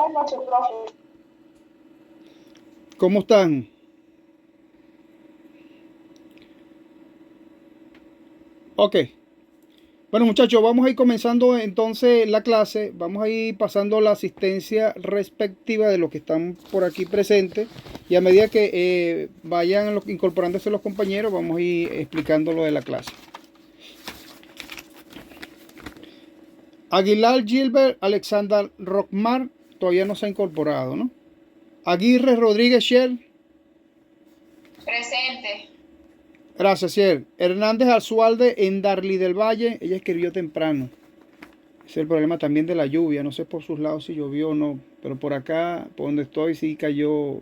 Buenas noches, profe. ¿Cómo están? Ok. Bueno, muchachos, vamos a ir comenzando entonces la clase. Vamos a ir pasando la asistencia respectiva de los que están por aquí presentes. Y a medida que vayan incorporándose los compañeros, vamos a ir explicando lo de la clase. Aguilar Gilbert Alexander Rockmar todavía no se ha incorporado, ¿no? Aguirre Rodríguez Sher. Presente. Gracias, Sher. Hernández Azualde en Darly del Valle. Ella escribió temprano. Es el problema también de la lluvia. No sé por sus lados si llovió o no. Pero por acá, por donde estoy, sí cayó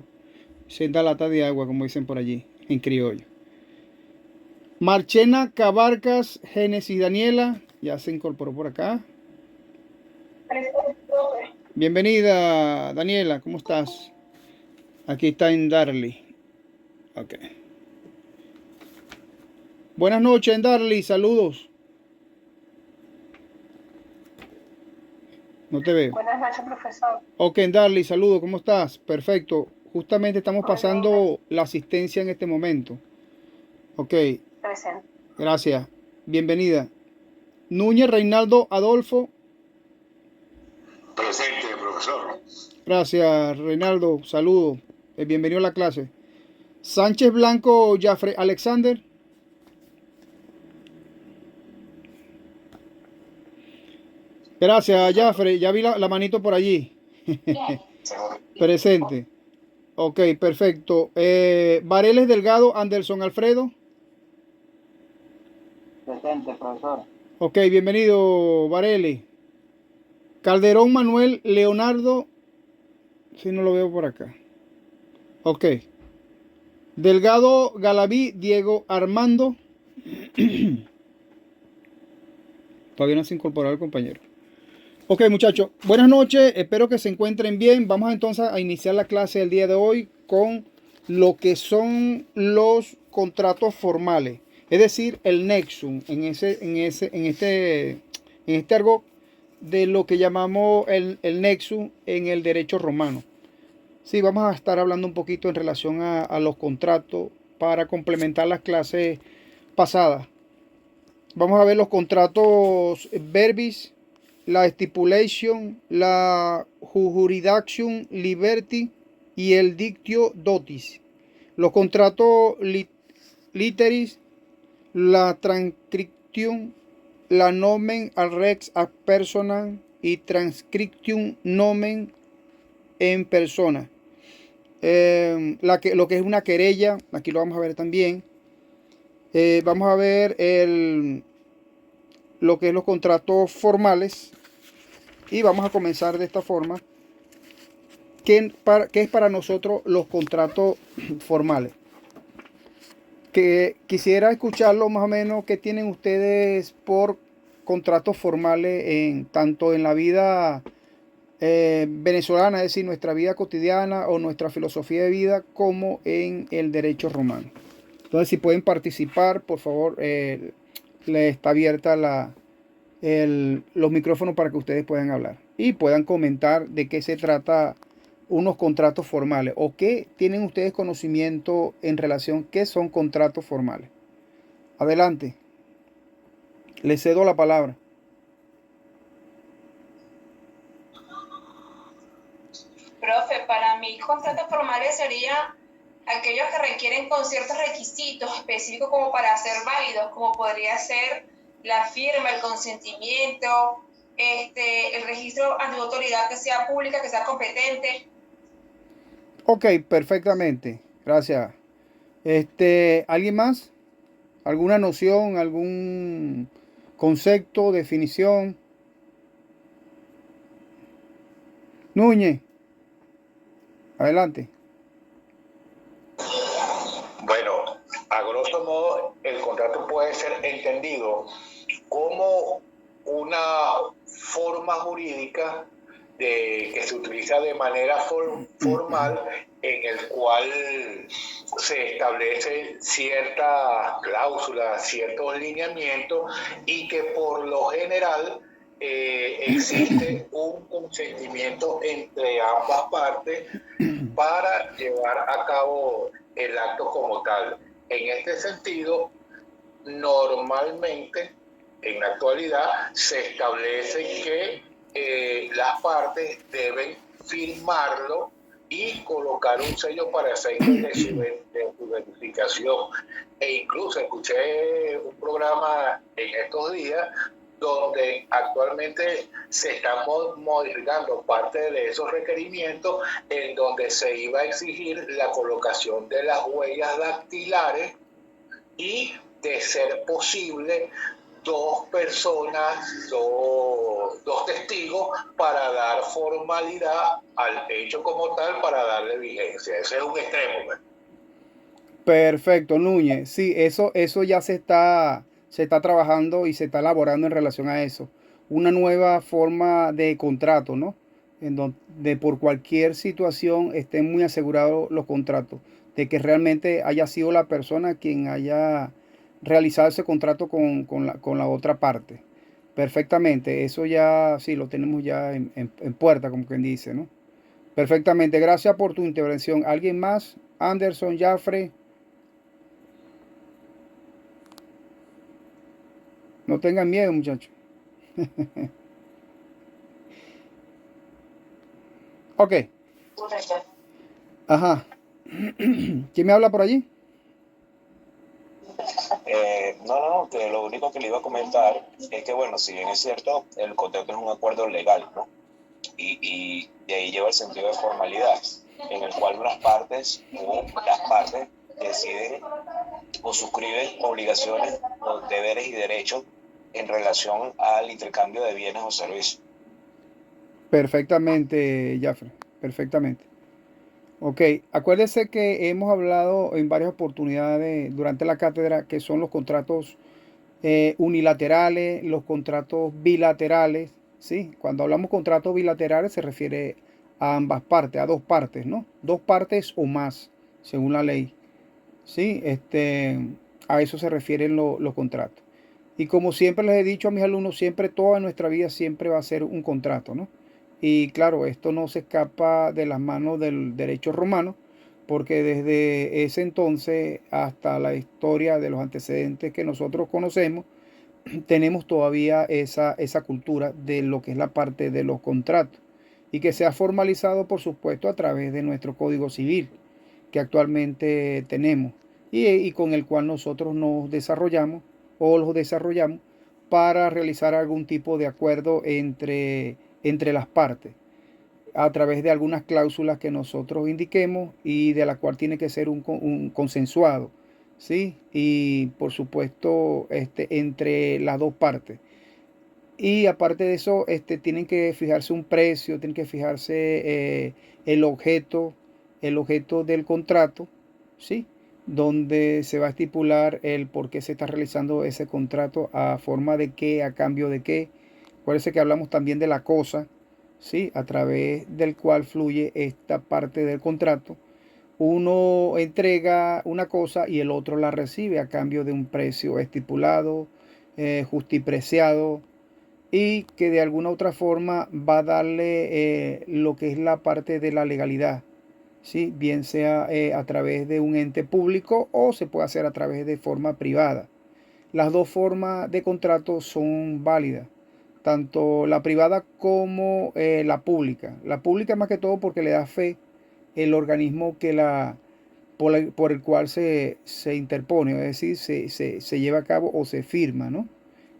senda lata de agua, como dicen por allí, en criollo. Marchena Cabarcas Génesis Daniela. Ya se incorporó por acá. Presente, profe. Bienvenida, Daniela. ¿Cómo estás? Aquí está en Darly. Ok. Buenas noches, en Darly. Saludos. No te veo. Buenas noches, profesor. Ok, Darly, saludos. ¿Cómo estás? Perfecto. Justamente estamos Muy bien, gracias. pasando la asistencia en este momento. Ok, Presente. gracias. Bienvenida. Núñez Reinaldo Adolfo. Presente, profesor. Gracias, Reinaldo. Saludos. Bienvenido a la clase. Sánchez Blanco Jafre Alexander. Gracias, Jafre. Ya vi la manito por allí. Presente. Ok, perfecto. Vareles Delgado Anderson Alfredo. Presente, profesor. Ok, bienvenido, Vareles. Calderón Manuel Leonardo. Si no lo veo por acá. Ok. Delgado Galaví Diego Armando. Todavía no se incorporó el compañero. Ok, muchachos. Buenas noches. Espero que se encuentren bien. Vamos entonces a iniciar la clase del día de hoy con lo que son los contratos formales. Es decir, el nexum en este argot de lo que llamamos el nexum en el derecho romano. Sí, vamos a estar hablando un poquito en relación a los contratos para complementar las clases pasadas. Vamos a ver los contratos verbis, la stipulation, la jurisdiction liberty y el dictio dotis. Los contratos literis, la transcription, la nomen al rex ad personam y transcription nomen en persona. Lo que es una querella, aquí lo vamos a ver también. Vamos a ver lo que es los contratos formales y vamos a comenzar de esta forma. ¿Qué es para nosotros los contratos formales? Que quisiera escucharlo más o menos qué tienen ustedes por contratos formales tanto en la vida venezolana, es decir, nuestra vida cotidiana o nuestra filosofía de vida, como en el derecho romano. Entonces, si pueden participar, por favor, le está abierta los micrófonos para que ustedes puedan hablar y puedan comentar de qué se trata unos contratos formales o qué tienen ustedes conocimiento en relación qué son contratos formales. Adelante. Les cedo la palabra. Profe, para mí, contratos formales serían aquellos que requieren con ciertos requisitos específicos como para ser válidos, como podría ser la firma, el consentimiento, el registro ante autoridad que sea pública, que sea competente. Ok, perfectamente. Gracias. ¿Alguien más? ¿Alguna noción, algún concepto, definición? Núñez, adelante. Bueno, a grosso modo, el contrato puede ser entendido como una forma jurídica que se utiliza de manera formal, en el cual se establecen ciertas cláusulas, ciertos lineamientos, y que por lo general existe un consentimiento entre ambas partes para llevar a cabo el acto como tal. En este sentido, normalmente, en la actualidad, se establece que las partes deben firmarlo y colocar un sello para efectos de su verificación. E incluso escuché un programa en estos días donde actualmente se están modificando parte de esos requerimientos, en donde se iba a exigir la colocación de las huellas dactilares y, de ser posible, dos personas, dos testigos, para dar formalidad al hecho como tal, para darle vigencia. Ese es un extremo, ¿ves? Perfecto, Núñez. Sí, eso ya se está trabajando y se está elaborando en relación a eso. Una nueva forma de contrato, ¿no? En donde por cualquier situación estén muy asegurados los contratos, de que realmente haya sido la persona quien haya realizado ese contrato con la otra parte. Perfectamente, eso ya sí lo tenemos ya en puerta, como quien dice, ¿no? Perfectamente, gracias por tu intervención. ¿Alguien más? Anderson, Jafre. No tengan miedo, muchachos. Ok. Ajá. ¿Quién me habla por allí? No, que lo único que le iba a comentar es que, bueno, si bien es cierto, el contrato es un acuerdo legal, ¿no? Y de ahí lleva el sentido de formalidad, en el cual las partes deciden o suscriben obligaciones, o deberes y derechos en relación al intercambio de bienes o servicios. Perfectamente, Jafre. Perfectamente. Ok. Acuérdese que hemos hablado en varias oportunidades durante la cátedra que son los contratos unilaterales, los contratos bilaterales. ¿Sí? Cuando hablamos contratos bilaterales se refiere a ambas partes, a dos partes, ¿no? Dos partes o más, según la ley. ¿Sí? A eso se refieren los contratos. Y como siempre les he dicho a mis alumnos, siempre, toda nuestra vida siempre va a ser un contrato, ¿no? Y claro, esto no se escapa de las manos del derecho romano, porque desde ese entonces hasta la historia de los antecedentes que nosotros conocemos, tenemos todavía esa cultura de lo que es la parte de los contratos, y que se ha formalizado, por supuesto, a través de nuestro Código Civil que actualmente tenemos y con el cual nosotros nos desarrollamos o los desarrollamos para realizar algún tipo de acuerdo entre las partes a través de algunas cláusulas que nosotros indiquemos y de la cual tiene que ser un consensuado, ¿sí? Y por supuesto entre las dos partes. Y aparte de eso, tienen que fijarse un precio, tienen que fijarse el objeto, el objeto del contrato, ¿sí? Donde se va a estipular el por qué se está realizando ese contrato, a forma de qué, a cambio de qué. Acuérdense que hablamos también de la cosa, ¿sí? A través del cual fluye esta parte del contrato. Uno entrega una cosa y el otro la recibe a cambio de un precio estipulado, justipreciado, y que de alguna otra forma va a darle lo que es la parte de la legalidad, ¿sí? Bien sea a través de un ente público o se puede hacer a través de forma privada. Las dos formas de contrato son válidas, tanto la privada como la pública. La pública más que todo porque le da fe el organismo por el cual se interpone, es decir, se lleva a cabo o se firma, ¿no?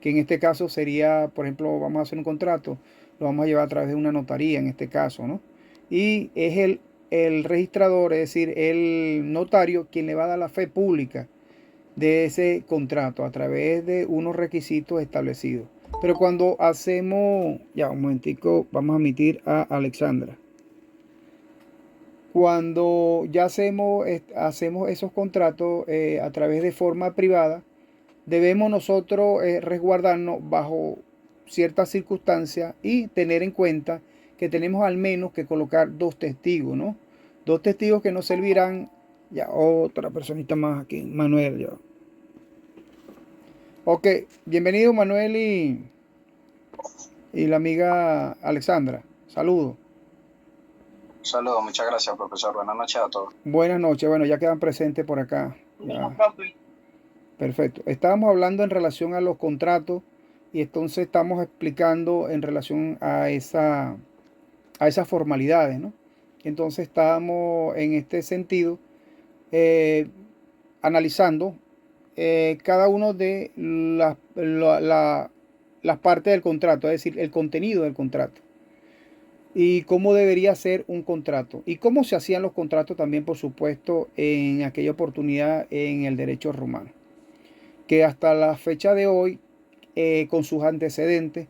Que en este caso sería, por ejemplo, vamos a hacer un contrato, lo vamos a llevar a través de una notaría en este caso, ¿no? Y es el registrador, es decir, el notario, quien le va a dar la fe pública de ese contrato a través de unos requisitos establecidos. Pero cuando hacemos, ya un momentico, vamos a admitir a Alexandra. Cuando ya hacemos esos contratos a través de forma privada, debemos nosotros resguardarnos bajo ciertas circunstancias y tener en cuenta que tenemos al menos que colocar dos testigos, ¿no? Dos testigos que nos servirán. Ya, otra personita más aquí, Manuel. Ya. Ok, bienvenido Manuel y y la amiga Alexandra. Saludos. Saludos, muchas gracias, profesor. Buenas noches a todos. Buenas noches. Bueno, ya quedan presentes por acá. Ya. Perfecto. Estábamos hablando en relación a los contratos y entonces estamos explicando en relación a esas formalidades, ¿no? Entonces estábamos en este sentido analizando cada uno de las partes del contrato, es decir, el contenido del contrato y cómo debería ser un contrato y cómo se hacían los contratos también, por supuesto, en aquella oportunidad en el derecho romano, que hasta la fecha de hoy, con sus antecedentes,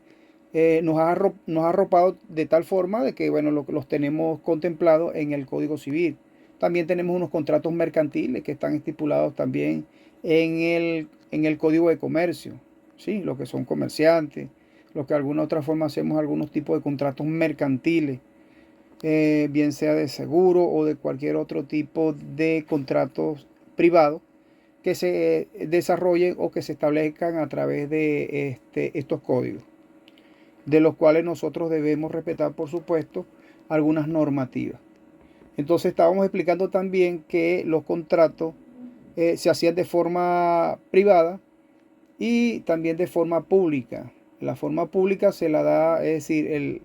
nos ha arropado de tal forma de que, bueno, los tenemos contemplados en el Código Civil. También tenemos unos contratos mercantiles que están estipulados también en el Código de Comercio, ¿sí? Los que son comerciantes, los que de alguna otra forma hacemos algunos tipos de contratos mercantiles, bien sea de seguro o de cualquier otro tipo de contratos privados que se desarrollen o que se establezcan a través de estos códigos, de los cuales nosotros debemos respetar, por supuesto, algunas normativas. Entonces estábamos explicando también que los contratos se hacían de forma privada y también de forma pública. La forma pública se la da, es decir,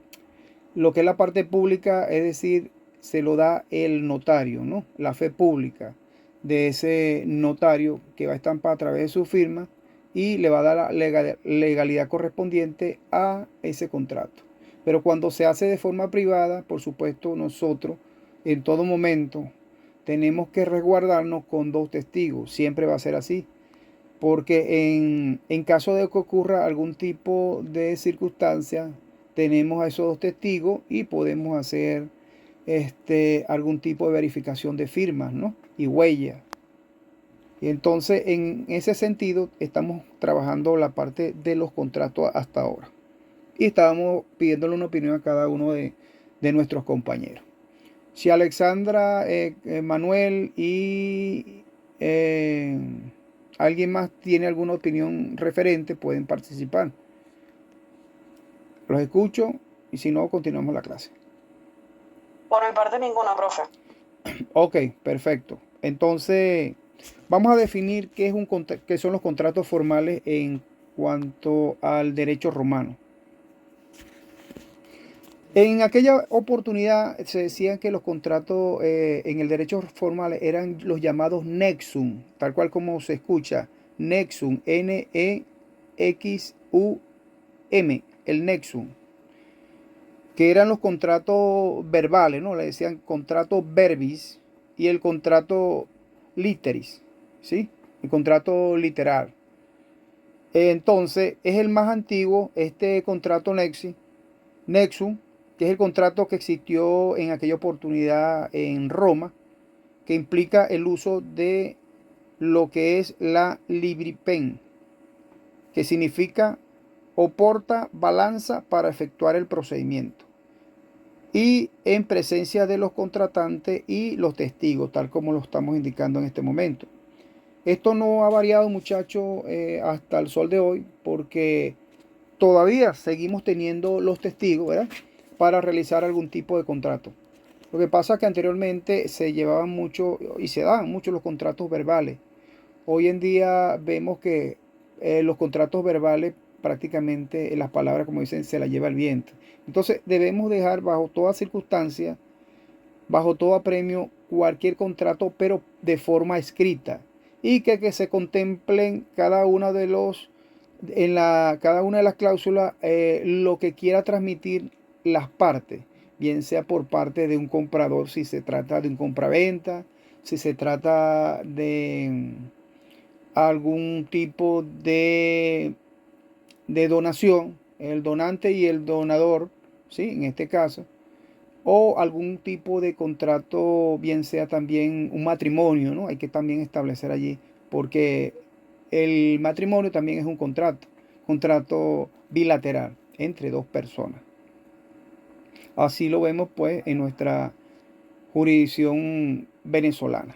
lo que es la parte pública, es decir, se lo da el notario, ¿no? La fe pública de ese notario que va a estampar a través de su firma y le va a dar la legalidad correspondiente a ese contrato. Pero cuando se hace de forma privada, por supuesto, nosotros en todo momento tenemos que resguardarnos con 2 testigos. Siempre va a ser así. Porque en caso de que ocurra algún tipo de circunstancia, tenemos a esos 2 testigos y podemos hacer algún tipo de verificación de firmas, ¿no? Y huellas. Y entonces, en ese sentido, estamos trabajando la parte de los contratos hasta ahora. Y estábamos pidiéndole una opinión a cada uno de nuestros compañeros. Si Alexandra, Manuel y alguien más tiene alguna opinión referente, pueden participar. Los escucho y si no, continuamos la clase. Por mi parte, ninguna, profe. Ok, perfecto. Entonces, vamos a definir qué son los contratos formales en cuanto al derecho romano. En aquella oportunidad se decía que los contratos en el derecho formal eran los llamados nexum, tal cual como se escucha, nexum, N-E-X-U-M, el nexum, que eran los contratos verbales, ¿no? Le decían contrato verbis y el contrato literis, ¿sí? El contrato literal. Entonces, es el más antiguo, este contrato nexum, que es el contrato que existió en aquella oportunidad en Roma, que implica el uso de lo que es la libripen, que significa o porta balanza para efectuar el procedimiento, y en presencia de los contratantes y los testigos, tal como lo estamos indicando en este momento. Esto no ha variado, muchachos, hasta el sol de hoy, porque todavía seguimos teniendo los testigos, ¿verdad?, para realizar algún tipo de contrato. Lo que pasa es que anteriormente se llevaban mucho y se daban mucho los contratos verbales. Hoy en día vemos que los contratos verbales prácticamente las palabras, como dicen, se las lleva el viento. Entonces debemos dejar bajo toda circunstancia, bajo todo apremio, cualquier contrato, pero de forma escrita, y que se contemplen cada una de cada una de las cláusulas lo que quiera transmitir las partes, bien sea por parte de un comprador, si se trata de un compraventa, si se trata de algún tipo de donación, el donante y el donador, ¿sí?, en este caso, o algún tipo de contrato, bien sea también un matrimonio, ¿no? Hay que también establecer allí, porque el matrimonio también es un contrato bilateral entre 2 personas. Así lo vemos pues en nuestra jurisdicción venezolana.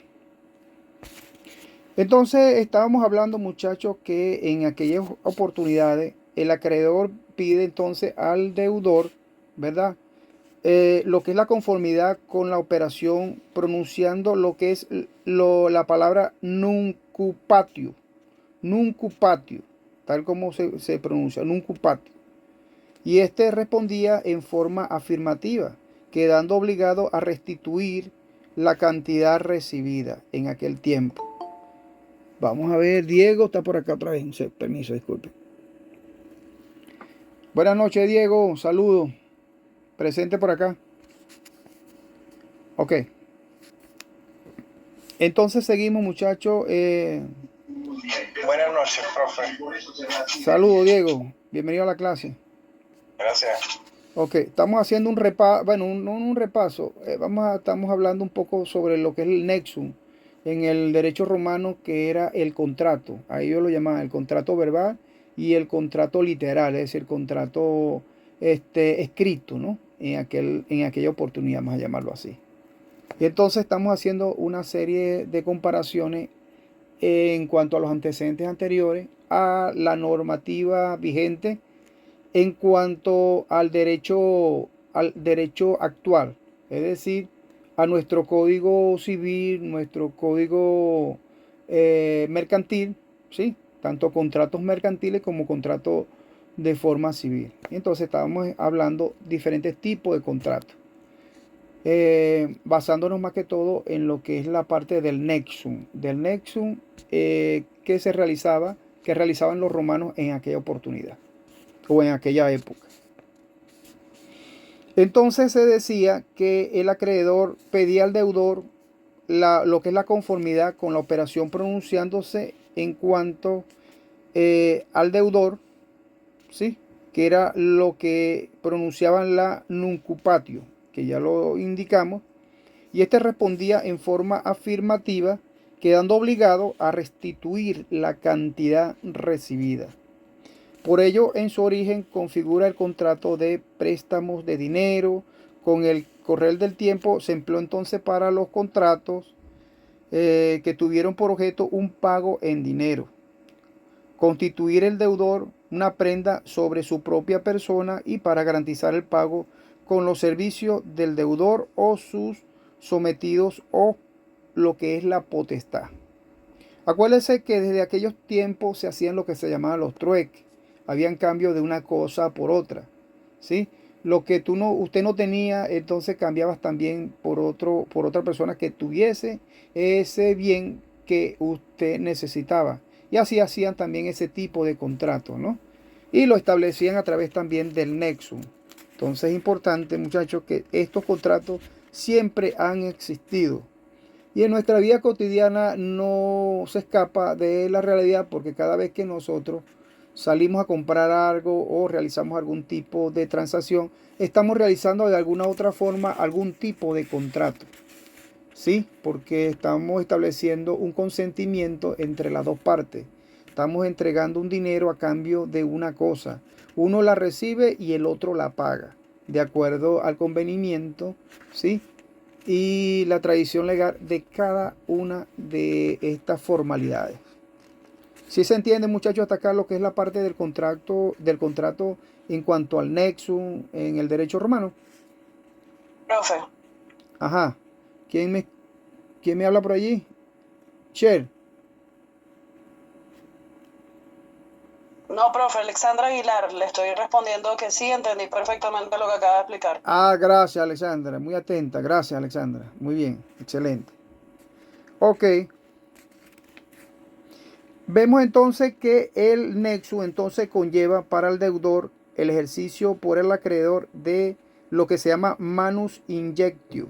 Entonces estábamos hablando, muchachos, que en aquellas oportunidades el acreedor pide entonces al deudor, ¿verdad? Lo que es la conformidad con la operación, pronunciando lo que es la palabra nuncupatio, tal como se pronuncia, nuncupatio. Y este respondía en forma afirmativa, quedando obligado a restituir la cantidad recibida en aquel tiempo. Vamos a ver, Diego está por acá otra vez. Permiso, disculpe. Buenas noches, Diego. Saludos. Presente por acá. Ok. Entonces seguimos, muchachos. Buenas noches, profe. Saludos, Diego. Bienvenido a la clase. Gracias. Ok, estamos haciendo un repaso, bueno, un repaso. Estamos hablando un poco sobre lo que es el nexum en el derecho romano, que era el contrato. Ahí yo lo llamaban el contrato verbal y el contrato literal, es decir, el contrato escrito, ¿no? En aquella oportunidad, vamos a llamarlo así. Y entonces estamos haciendo una serie de comparaciones en cuanto a los antecedentes anteriores, a la normativa vigente en cuanto al derecho actual, es decir, a nuestro código civil, nuestro código mercantil, ¿sí? Tanto contratos mercantiles como contratos de forma civil. Entonces estábamos hablando diferentes tipos de contratos, basándonos más que todo en lo que es la parte del nexum, que realizaban los romanos en aquella oportunidad o en aquella época. Entonces se decía que el acreedor pedía al deudor lo que es la conformidad con la operación, pronunciándose en cuanto al deudor, ¿sí? Que era lo que pronunciaban la nuncupatio, que ya lo indicamos, y este respondía en forma afirmativa, quedando obligado a restituir la cantidad recibida. Por ello, en su origen configura el contrato de préstamos de dinero. Con el correr del tiempo se empleó entonces para los contratos que tuvieron por objeto un pago en dinero. Constituir el deudor una prenda sobre su propia persona y para garantizar el pago con los servicios del deudor o sus sometidos o lo que es la potestad. Acuérdense que desde aquellos tiempos se hacían lo que se llamaban los trueques. Habían cambio de una cosa por otra, ¿sí? Lo que usted no tenía, entonces cambiabas también por otra persona que tuviese ese bien que usted necesitaba. Y así hacían también ese tipo de contratos, ¿no? Y lo establecían a través también del nexum. Entonces es importante, muchachos, que estos contratos siempre han existido. Y en nuestra vida cotidiana no se escapa de la realidad, porque cada vez que nosotros salimos a comprar algo o realizamos algún tipo de transacción, estamos realizando de alguna otra forma algún tipo de contrato, ¿sí? Porque estamos estableciendo un consentimiento entre las dos partes. Estamos entregando un dinero a cambio de una cosa. Uno la recibe y el otro la paga, de acuerdo al convenimiento, ¿sí? Y la tradición legal de cada una de estas formalidades. Si se entiende, muchachos, hasta acá lo que es la parte del contrato en cuanto al nexum en el derecho romano. Profe. Ajá. ¿Quién me habla por allí? Cher. No, profe, Alexandra Aguilar, le estoy respondiendo que sí, entendí perfectamente lo que acaba de explicar. Ah, gracias, Alexandra. Muy atenta. Gracias, Alexandra. Muy bien. Excelente. Ok. Vemos entonces que el nexo entonces conlleva para el deudor el ejercicio por el acreedor de lo que se llama manus injectio.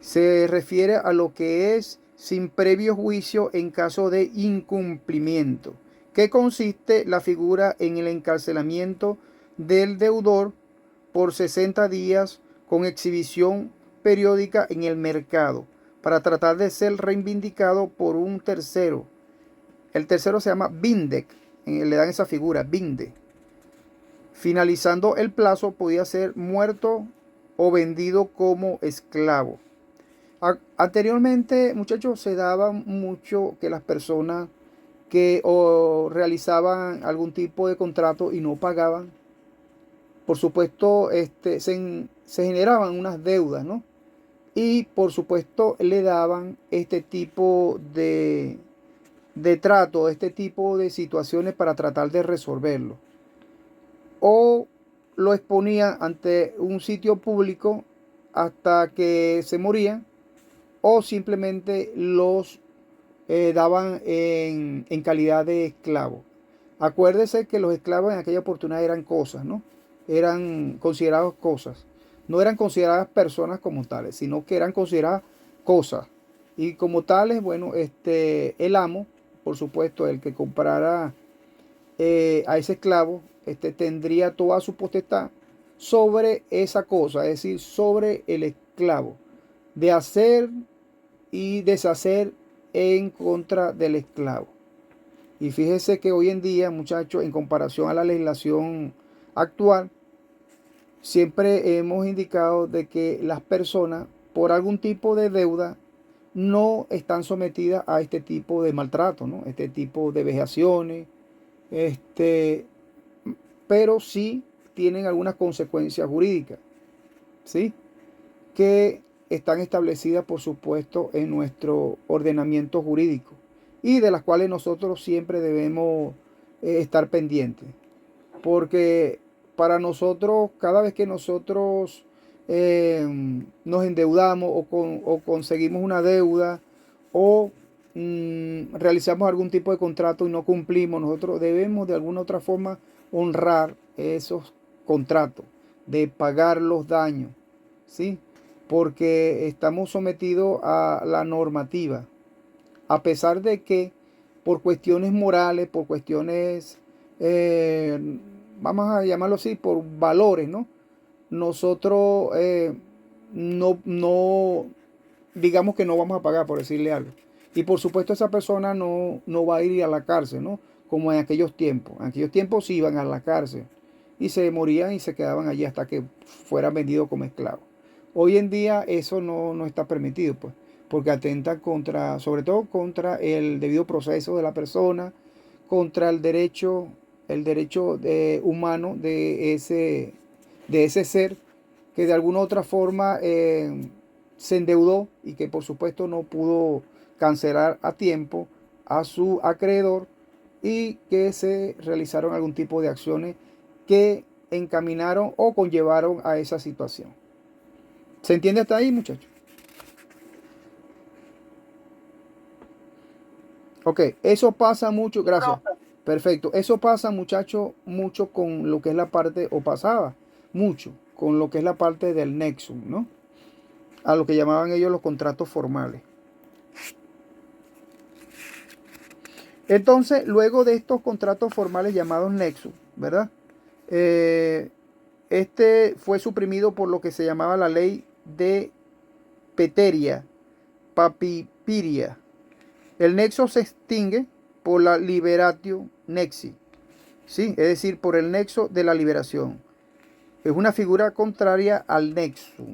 Se refiere a lo que es sin previo juicio en caso de incumplimiento, que consiste la figura en el encarcelamiento del deudor por 60 días con exhibición periódica en el mercado para tratar de ser reivindicado por un tercero. El tercero se llama Vindec, le dan esa figura, Vinde. Finalizando el plazo podía ser muerto o vendido como esclavo. Anteriormente, muchachos, se daba mucho que las personas que realizaban algún tipo de contrato y no pagaban, por supuesto, se generaban unas deudas, ¿no? Y por supuesto le daban este tipo de trato, este tipo de situaciones para tratar de resolverlo. O lo exponían ante un sitio público hasta que se morían, o simplemente los daban en calidad de esclavos. Acuérdese que los esclavos en aquella oportunidad eran cosas, ¿no? Eran considerados cosas. No eran consideradas personas como tales, sino que eran consideradas cosas. Y como tales, bueno, el amo, por supuesto, el que comprara a ese esclavo, tendría toda su potestad sobre esa cosa, es decir, sobre el esclavo, de hacer y deshacer en contra del esclavo. Y fíjese que hoy en día, muchachos, en comparación a la legislación actual, siempre hemos indicado de que las personas, por algún tipo de deuda, no están sometidas a este tipo de maltrato, ¿no? Este tipo de vejaciones, pero sí tienen algunas consecuencias jurídicas, ¿sí? Que están establecidas, por supuesto, en nuestro ordenamiento jurídico y de las cuales nosotros siempre debemos estar pendientes. Porque para nosotros, cada vez que nosotros nos endeudamos o conseguimos una deuda o realizamos algún tipo de contrato y no cumplimos, nosotros debemos de alguna otra forma honrar esos contratos, de pagar los daños, ¿sí? Porque estamos sometidos a la normativa, a pesar de que por cuestiones morales, por cuestiones, vamos a llamarlo así, por valores, ¿no? Nosotros no, digamos que no vamos a pagar, por decirle algo. Y por supuesto esa persona no va a ir a la cárcel, ¿no? Como en aquellos tiempos. En aquellos tiempos sí iban a la cárcel y se morían y se quedaban allí hasta que fueran vendidos como esclavos. Hoy en día eso no está permitido, pues, porque atenta contra, sobre todo contra el debido proceso de la persona, contra el derecho humano de ese ser que de alguna otra forma se endeudó y que por supuesto no pudo cancelar a tiempo a su acreedor y que se realizaron algún tipo de acciones que encaminaron o conllevaron a esa situación. ¿Se entiende hasta ahí, muchachos? Ok, eso pasa mucho, gracias. Perfecto, eso pasa, muchachos, mucho con lo que es la parte, o pasaba mucho, con lo que es la parte del nexo, ¿no? A lo que llamaban ellos los contratos formales. Entonces, luego de estos contratos formales llamados nexo, ¿verdad? Fue suprimido por lo que se llamaba la ley de Peteria, Papipiria. El nexo se extingue por la liberatio nexi, ¿sí? Es decir, por el nexo de la liberación. Es una figura contraria al nexo,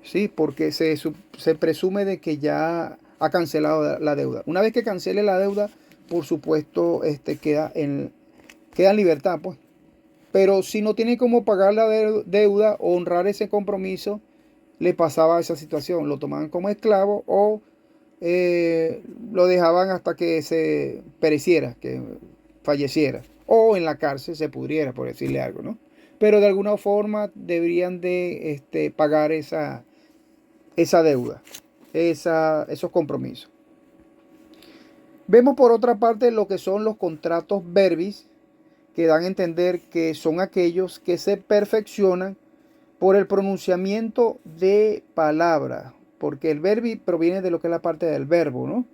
¿sí? Porque se presume de que ya ha cancelado la deuda. Una vez que cancele la deuda, por supuesto, queda en libertad, pues. Pero si no tiene cómo pagar la deuda o honrar ese compromiso, le pasaba esa situación. Lo tomaban como esclavo o lo dejaban hasta que se pereciera, que falleciera. O en la cárcel se pudriera, por decirle algo, ¿no? Pero de alguna forma deberían de pagar esa deuda, esos compromisos. Vemos por otra parte lo que son los contratos verbis, que dan a entender que son aquellos que se perfeccionan por el pronunciamiento de palabras, porque el verbi proviene de lo que es la parte del verbo, ¿no?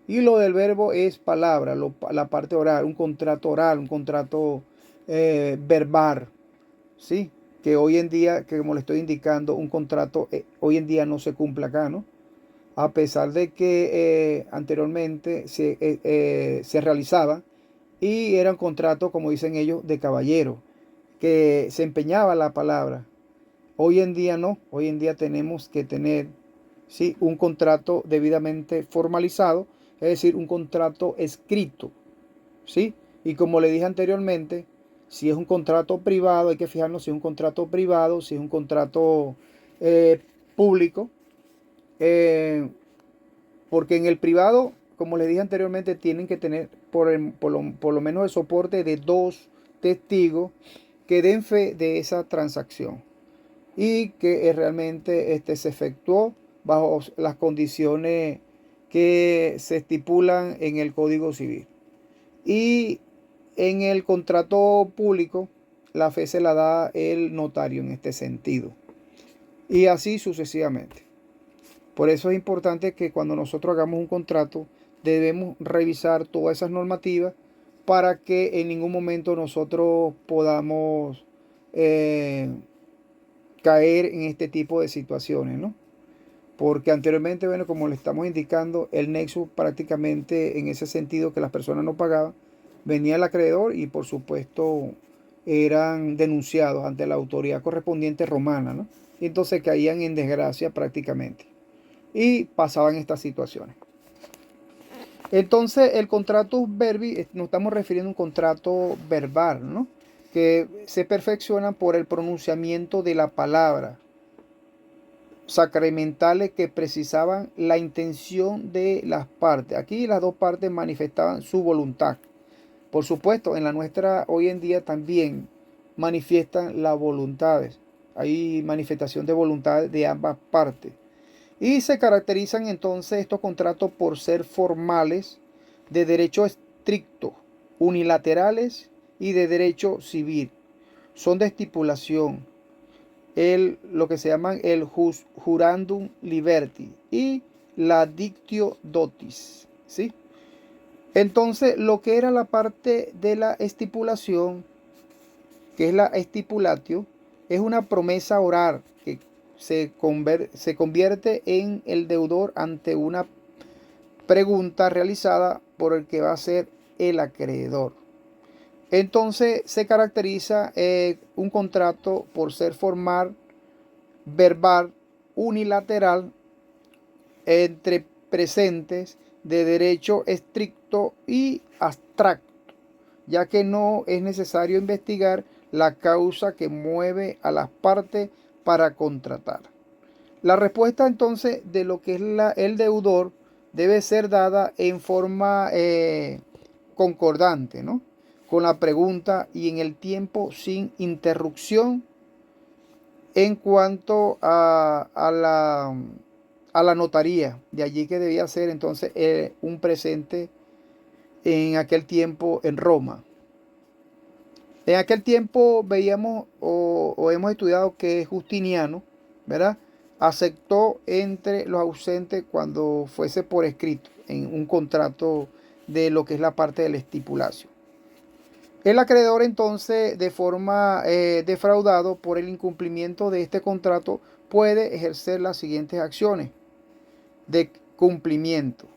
Y lo del verbo es palabra, la parte oral, un contrato verbal, ¿sí? Que hoy en día, que como le estoy indicando, un contrato hoy en día no se cumple acá, ¿no? A pesar de que anteriormente se realizaba y era un contrato, como dicen ellos, de caballero, que se empeñaba la palabra. Hoy en día no, hoy en día tenemos que tener, ¿sí?, un contrato debidamente formalizado, es decir, un contrato escrito, ¿sí? Y como le dije anteriormente, Si es un contrato privado, hay que fijarnos si es un contrato privado, si es un contrato público. Porque en el privado, como les dije anteriormente, tienen que tener por lo menos el soporte de 2 testigos que den fe de esa transacción y que realmente se efectuó bajo las condiciones que se estipulan en el Código Civil. Y en el contrato público, la fe se la da el notario en este sentido. Y así sucesivamente. Por eso es importante que cuando nosotros hagamos un contrato, debemos revisar todas esas normativas para que en ningún momento nosotros podamos caer en este tipo de situaciones, ¿no? Porque anteriormente, bueno, como le estamos indicando, el nexus prácticamente en ese sentido que las personas no pagaban, venía el acreedor y por supuesto eran denunciados ante la autoridad correspondiente romana, ¿no? Y entonces caían en desgracia prácticamente y pasaban estas situaciones. Entonces el contrato verbi, nos estamos refiriendo a un contrato verbal, ¿no? Que se perfecciona por el pronunciamiento de la palabra, sacramentales que precisaban la intención de las partes. Aquí las dos partes manifestaban su voluntad. Por supuesto, en la nuestra hoy en día también manifiestan las voluntades. Hay manifestación de voluntad de ambas partes. Y se caracterizan entonces estos contratos por ser formales, de derecho estricto, unilaterales y de derecho civil. Son de estipulación, lo que se llaman el jurandum liberti y la dictio dotis, ¿sí? Entonces, lo que era la parte de la estipulación, que es la estipulatio, es una promesa oral que se convierte en el deudor ante una pregunta realizada por el que va a ser el acreedor. Entonces se caracteriza un contrato por ser formal, verbal, unilateral, entre presentes, de derecho estricto y abstracto, ya que no es necesario investigar la causa que mueve a las partes para contratar. La respuesta entonces de lo que es el deudor debe ser dada en forma concordante, ¿no? Con la pregunta y en el tiempo sin interrupción en cuanto a la notaría. De allí que debía ser entonces un presente en aquel tiempo en Roma. En aquel tiempo veíamos o hemos estudiado que Justiniano, ¿verdad?, aceptó entre los ausentes cuando fuese por escrito en un contrato de lo que es la parte de la estipulación. El acreedor entonces, de forma defraudado por el incumplimiento de este contrato, puede ejercer las siguientes acciones de cumplimiento.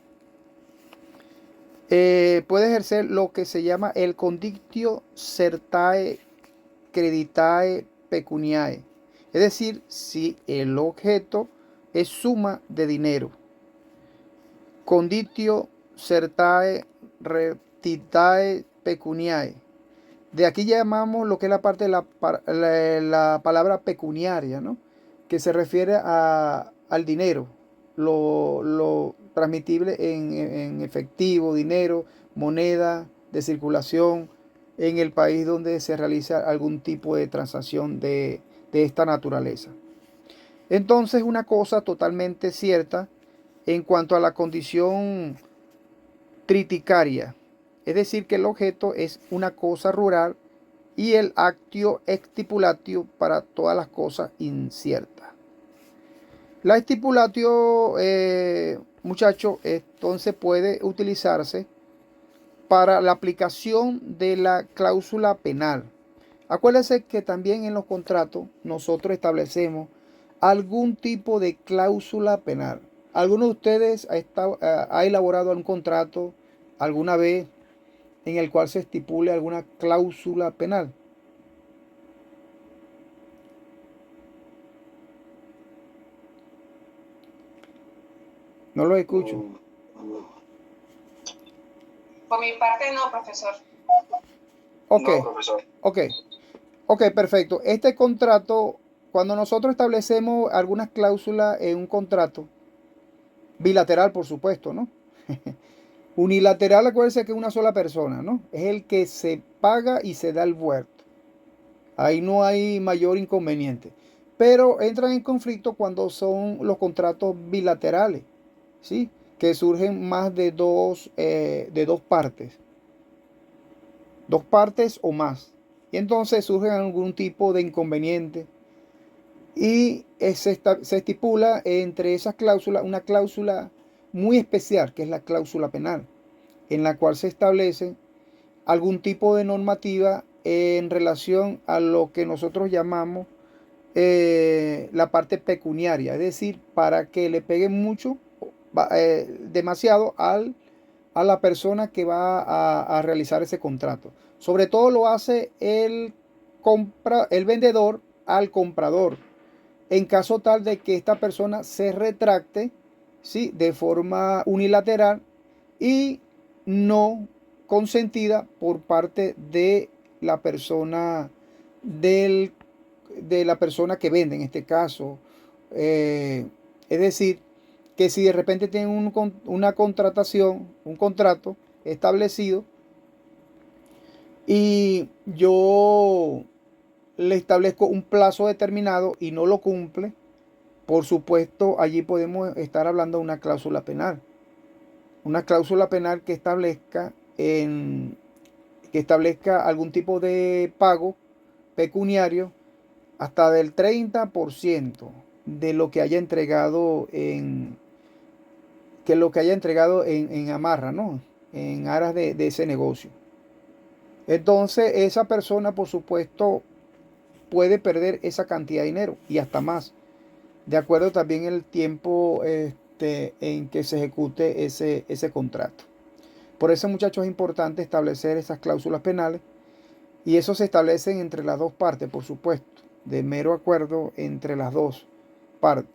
Puede ejercer lo que se llama el condictio certae creditae pecuniae, es decir, si el objeto es suma de dinero. Conditio certae rectitae pecuniae. De aquí llamamos lo que es la parte de la palabra pecuniaria, ¿no?, que se refiere al dinero, lo transmitible en efectivo, dinero, moneda de circulación en el país donde se realiza algún tipo de transacción de esta naturaleza. Entonces, una cosa totalmente cierta en cuanto a la condición triticaria, es decir, que el objeto es una cosa rural y el actio estipulatio para todas las cosas inciertas. La estipulatio, muchachos, entonces puede utilizarse para la aplicación de la cláusula penal. Acuérdense que también en los contratos nosotros establecemos algún tipo de cláusula penal. ¿Alguno de ustedes ha elaborado algún contrato alguna vez en el cual se estipule alguna cláusula penal? No lo escucho. Por mi parte no, profesor. Ok, No, profesor. ok, perfecto. Este contrato, cuando nosotros establecemos algunas cláusulas en un contrato, bilateral, por supuesto, ¿no? Unilateral, acuérdense que es una sola persona, ¿no? Es el que se paga y se da el vuelto. Ahí no hay mayor inconveniente. Pero entran en conflicto cuando son los contratos bilaterales, ¿sí? Que surgen más de dos partes o más. Y entonces surgen algún tipo de inconveniente. Y se estipula entre esas cláusulas una cláusula muy especial, que es la cláusula penal, en la cual se establece algún tipo de normativa en relación a lo que nosotros llamamos la parte pecuniaria, es decir, para que le peguen mucho, demasiado a la persona que va a realizar ese contrato. Sobre todo lo hace el vendedor al comprador, en caso tal de que esta persona se retracte, ¿sí? De forma unilateral y no consentida por parte de la persona del, de la persona que vende en este caso. Es decir, que si de repente tienen una contratación, un contrato establecido y yo le establezco un plazo determinado y no lo cumple, por supuesto, allí podemos estar hablando de una cláusula penal. Una cláusula penal que establezca algún tipo de pago pecuniario hasta del 30% de lo que haya entregado en amarra, ¿no? En aras de ese negocio. Entonces, esa persona, por supuesto, puede perder esa cantidad de dinero y hasta más, de acuerdo también el tiempo en que se ejecute ese contrato. Por eso, muchachos, es importante establecer esas cláusulas penales y eso se establece entre las dos partes, por supuesto, de mero acuerdo entre las dos partes.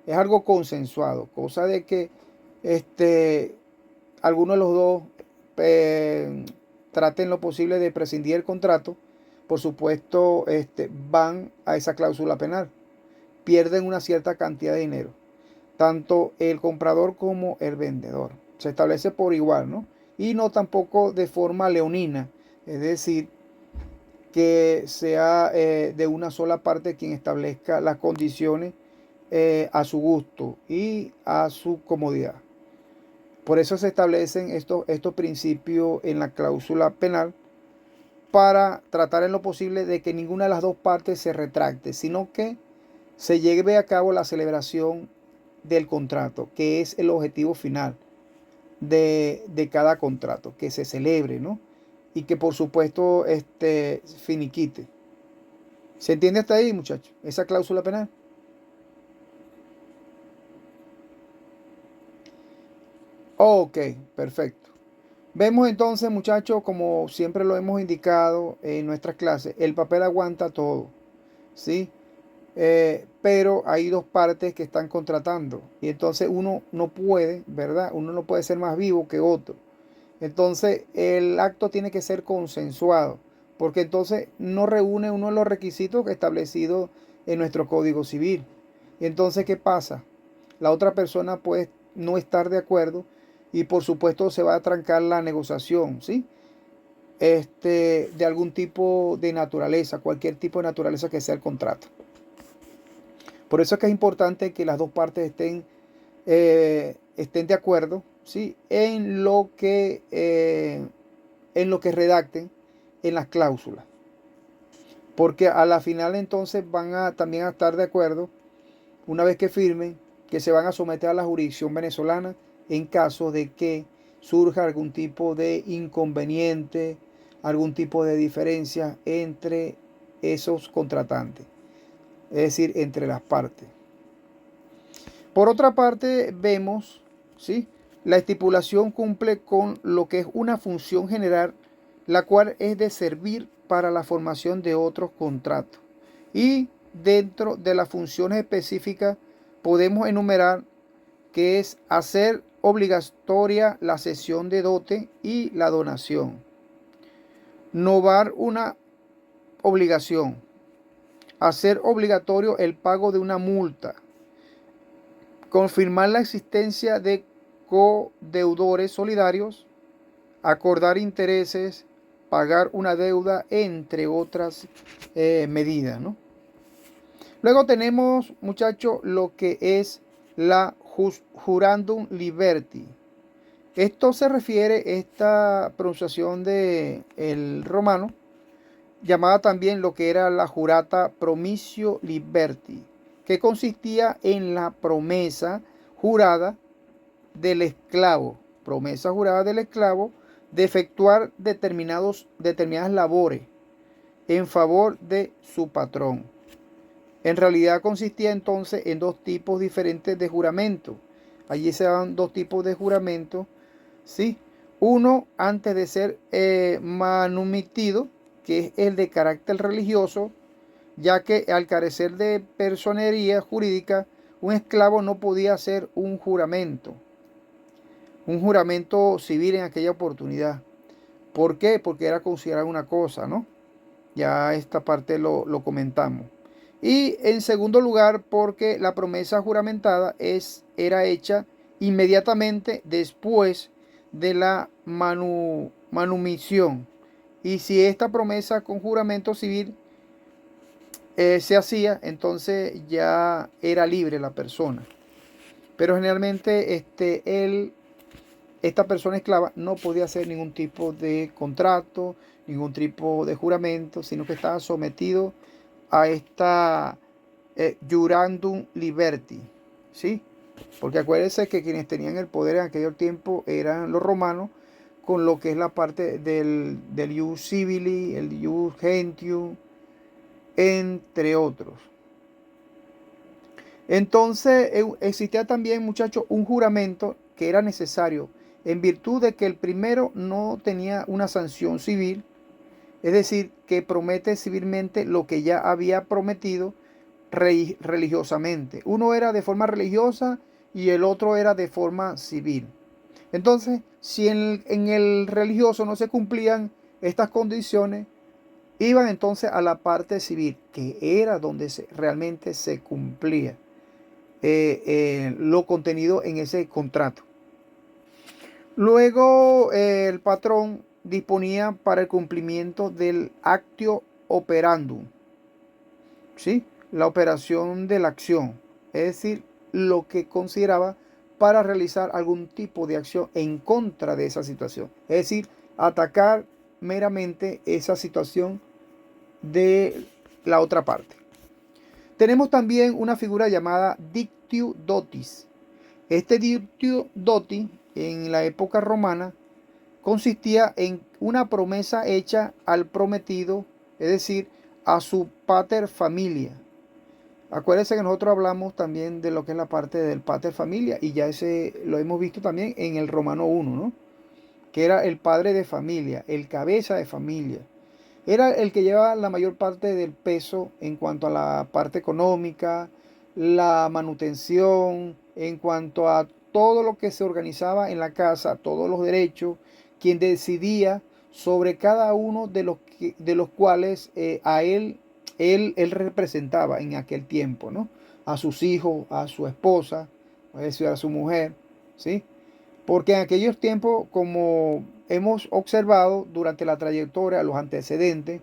Es algo consensuado, cosa de que alguno de los dos eh, traten lo posible de prescindir del contrato. Por supuesto, van a esa cláusula penal, pierden una cierta cantidad de dinero, tanto el comprador como el vendedor. Se establece por igual, ¿no? Y no tampoco de forma leonina, es decir, que sea de una sola parte quien establezca las condiciones a su gusto y a su comodidad. Por eso se establecen estos principios en la cláusula penal, para tratar en lo posible de que ninguna de las dos partes se retracte, sino que se lleve a cabo la celebración del contrato, que es el objetivo final de cada contrato, que se celebre, ¿no? Y que por supuesto finiquite. ¿Se entiende hasta ahí, muchachos? Esa cláusula penal. Ok, perfecto. Vemos entonces, muchachos, como siempre lo hemos indicado en nuestras clases, el papel aguanta todo, ¿sí? Pero hay dos partes que están contratando y entonces uno no puede, ¿verdad? Uno no puede ser más vivo que otro. Entonces el acto tiene que ser consensuado, porque entonces no reúne uno de los requisitos establecidos en nuestro Código Civil. Y entonces, ¿qué pasa? La otra persona puede no estar de acuerdo y por supuesto se va a trancar la negociación, ¿sí? De algún tipo de naturaleza, cualquier tipo de naturaleza que sea el contrato. Por eso es que es importante que las dos partes estén de acuerdo, ¿sí? En lo que redacten en las cláusulas. Porque a la final entonces van a también a estar de acuerdo, una vez que firmen, que se van a someter a la jurisdicción venezolana en caso de que surja algún tipo de inconveniente, algún tipo de diferencia entre esos contratantes, es decir, entre las partes. Por otra parte, vemos, ¿sí? La estipulación cumple con lo que es una función general, la cual es de servir para la formación de otros contratos. Y dentro de las funciones específicas podemos enumerar que es hacer obligatoria la cesión de dote y la donación. novar una obligación, hacer obligatorio el pago de una multa, confirmar la existencia de codeudores solidarios, acordar intereses, pagar una deuda, entre otras medidas, ¿no? Luego tenemos, muchachos, lo que es la jurandum liberti. Esto se refiere, esta pronunciación de el romano, llamada también lo que era la jurata promisio liberti, que consistía en la promesa jurada del esclavo, de efectuar determinadas labores en favor de su patrón. En realidad consistía entonces en dos tipos diferentes de juramento. Allí se daban dos tipos de juramento, ¿sí? Uno antes de ser manumitido, que es el de carácter religioso, ya que al carecer de personería jurídica, un esclavo no podía hacer un juramento civil en aquella oportunidad. ¿Por qué? Porque era considerado una cosa, ¿no? Ya esta parte lo comentamos. Y en segundo lugar, porque la promesa juramentada era hecha inmediatamente después de la manumisión. Y si esta promesa con juramento civil se hacía, entonces ya era libre la persona. Pero generalmente esta persona esclava no podía hacer ningún tipo de contrato, ningún tipo de juramento, sino que estaba sometido a esta jurandum liberti, ¿sí? Porque acuérdense que quienes tenían el poder en aquel tiempo eran los romanos, con lo que es la parte del ius civili, el ius gentium, entre otros. Entonces existía también, muchachos, un juramento que era necesario en virtud de que el primero no tenía una sanción civil, es decir, que promete civilmente lo que ya había prometido religiosamente. Uno era de forma religiosa y el otro era de forma civil. Entonces, si en el religioso no se cumplían estas condiciones, iban entonces a la parte civil, que era donde realmente se cumplía lo contenido en ese contrato. Luego el patrón disponía para el cumplimiento del actio operandum, ¿sí? La operación de la acción, es decir, lo que consideraba para realizar algún tipo de acción en contra de esa situación, es decir, atacar meramente esa situación de la otra parte. Tenemos también una figura llamada dictio dotis. Este dictio dotis en la época romana consistía en una promesa hecha al prometido, es decir, a su pater familia. Acuérdense que nosotros hablamos también de lo que es la parte del pater familia y ya ese lo hemos visto también en el Romano 1, ¿no? Que era el padre de familia, el cabeza de familia. Era el que llevaba la mayor parte del peso en cuanto a la parte económica, la manutención, en cuanto a todo lo que se organizaba en la casa, todos los derechos, quien decidía sobre cada uno de los cuales a él representaba en aquel tiempo, ¿no? A sus hijos, a su esposa, es decir, a su mujer, ¿sí? Porque en aquellos tiempos, como hemos observado durante la trayectoria, los antecedentes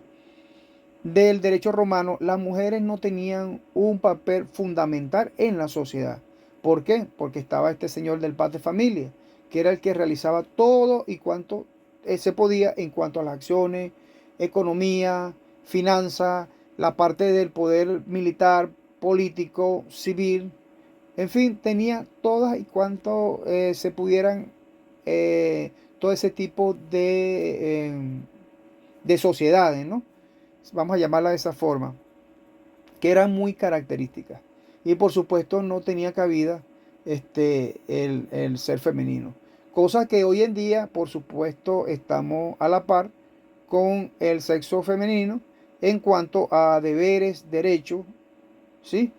del derecho romano, las mujeres no tenían un papel fundamental en la sociedad. ¿Por qué? Porque estaba este señor del pater familia, que era el que realizaba todo y cuanto se podía en cuanto a las acciones, economía, finanzas, la parte del poder militar, político, civil. En fin, tenía todas y cuanto se pudieran, todo ese tipo de sociedades, ¿no? Vamos a llamarla de esa forma, que eran muy características. Y por supuesto no tenía cabida el ser femenino. Cosa que hoy en día, por supuesto, estamos a la par con el sexo femenino en cuanto a deberes, derechos, ¿sí?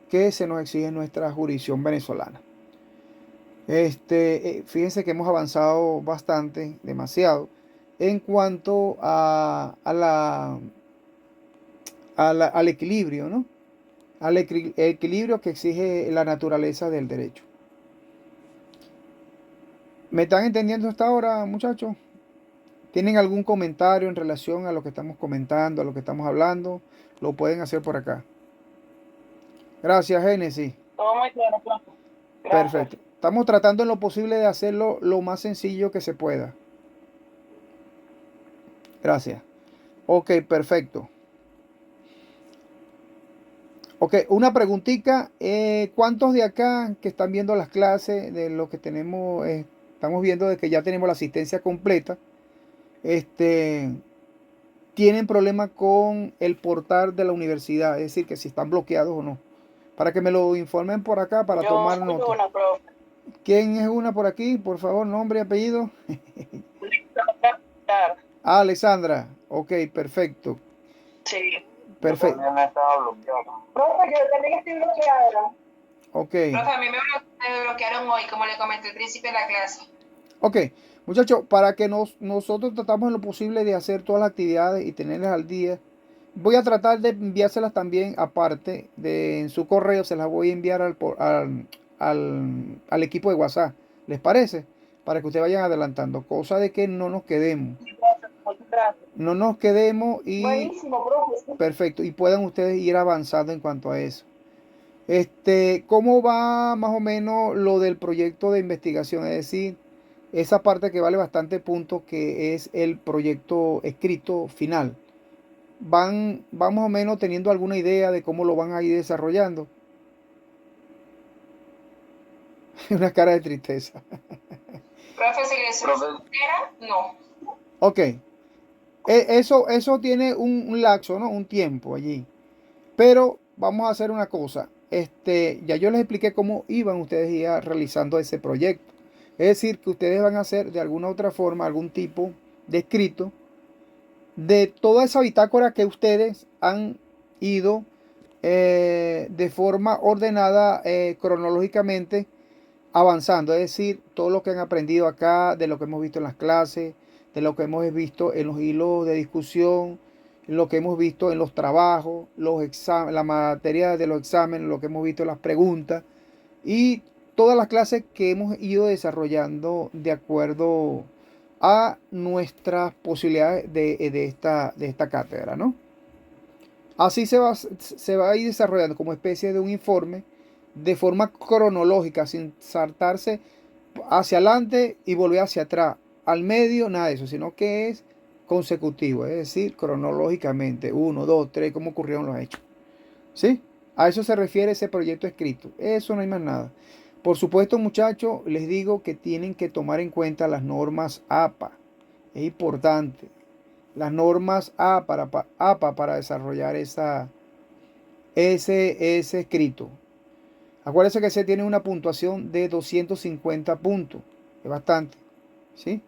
Que se nos exige en nuestra jurisdicción venezolana. Fíjense que hemos avanzado bastante, demasiado, en cuanto al equilibrio, ¿no? Equilibrio que exige la naturaleza del derecho. ¿Me están entendiendo hasta ahora, muchachos? ¿Tienen algún comentario en relación a lo que estamos comentando, a lo que estamos hablando? Lo pueden hacer por acá. Gracias, Génesis. Todo muy claro, profe. Gracias. Perfecto. Estamos tratando en lo posible de hacerlo lo más sencillo que se pueda. Gracias. Ok, perfecto. Ok, una preguntita. ¿Cuántos de acá que están viendo las clases de lo que tenemos, estamos viendo de que ya tenemos la asistencia completa, tienen problemas con el portal de la universidad? Es decir, que si están bloqueados o no. Para que me lo informen por acá para Yo tomar soy nota. una, profe. ¿Quién es una por aquí? Por favor, nombre y apellido. Claro. Ah, Alexandra. Ok, perfecto. Sí. Perfecto. También estaba bloqueado. Profe, yo también estoy bloqueada. Ok. Profe, a mí me bloquearon hoy, como le comenté al principio de la clase. Ok. Muchachos, para que nosotros tratamos en lo posible de hacer todas las actividades y tenerlas al día, voy a tratar de enviárselas también aparte en su correo, se las voy a enviar al equipo de WhatsApp. ¿Les parece? Para que ustedes vayan adelantando. Cosa de que no nos quedemos. Gracias. No nos quedemos y... Buenísimo, profe. Perfecto. Y puedan ustedes ir avanzando en cuanto a eso. ¿Cómo va más o menos lo del proyecto de investigación? Es decir, esa parte que vale bastante puntos, que es el proyecto escrito final. ¿Van más o menos teniendo alguna idea de cómo lo van a ir desarrollando? Una cara de tristeza. Profe, si le soy sincera, no. Ok. Eso tiene un lapso, ¿no? Un tiempo allí. Pero vamos a hacer una cosa. Ya yo les expliqué cómo iban ustedes ya realizando ese proyecto. Es decir, que ustedes van a hacer de alguna otra forma algún tipo de escrito de toda esa bitácora que ustedes han ido de forma ordenada cronológicamente avanzando. Es decir, todo lo que han aprendido acá, de lo que hemos visto en las clases, de lo que hemos visto en los hilos de discusión, lo que hemos visto en los trabajos, la materia de los exámenes, lo que hemos visto en las preguntas y todas las clases que hemos ido desarrollando de acuerdo a nuestras posibilidades de esta cátedra, ¿no? Así se va a ir desarrollando como especie de un informe de forma cronológica, sin saltarse hacia adelante y volver hacia atrás, al medio, nada de eso, sino que es consecutivo, es decir, cronológicamente, 1, 2, 3, cómo ocurrieron los hechos. ¿Sí? A eso se refiere ese proyecto escrito. Eso no hay más nada. Por supuesto, muchachos, les digo que tienen que tomar en cuenta las normas APA. Es importante. Las normas APA para desarrollar ese escrito. Acuérdense que se tiene una puntuación de 250 puntos. Es bastante. ¿Sí?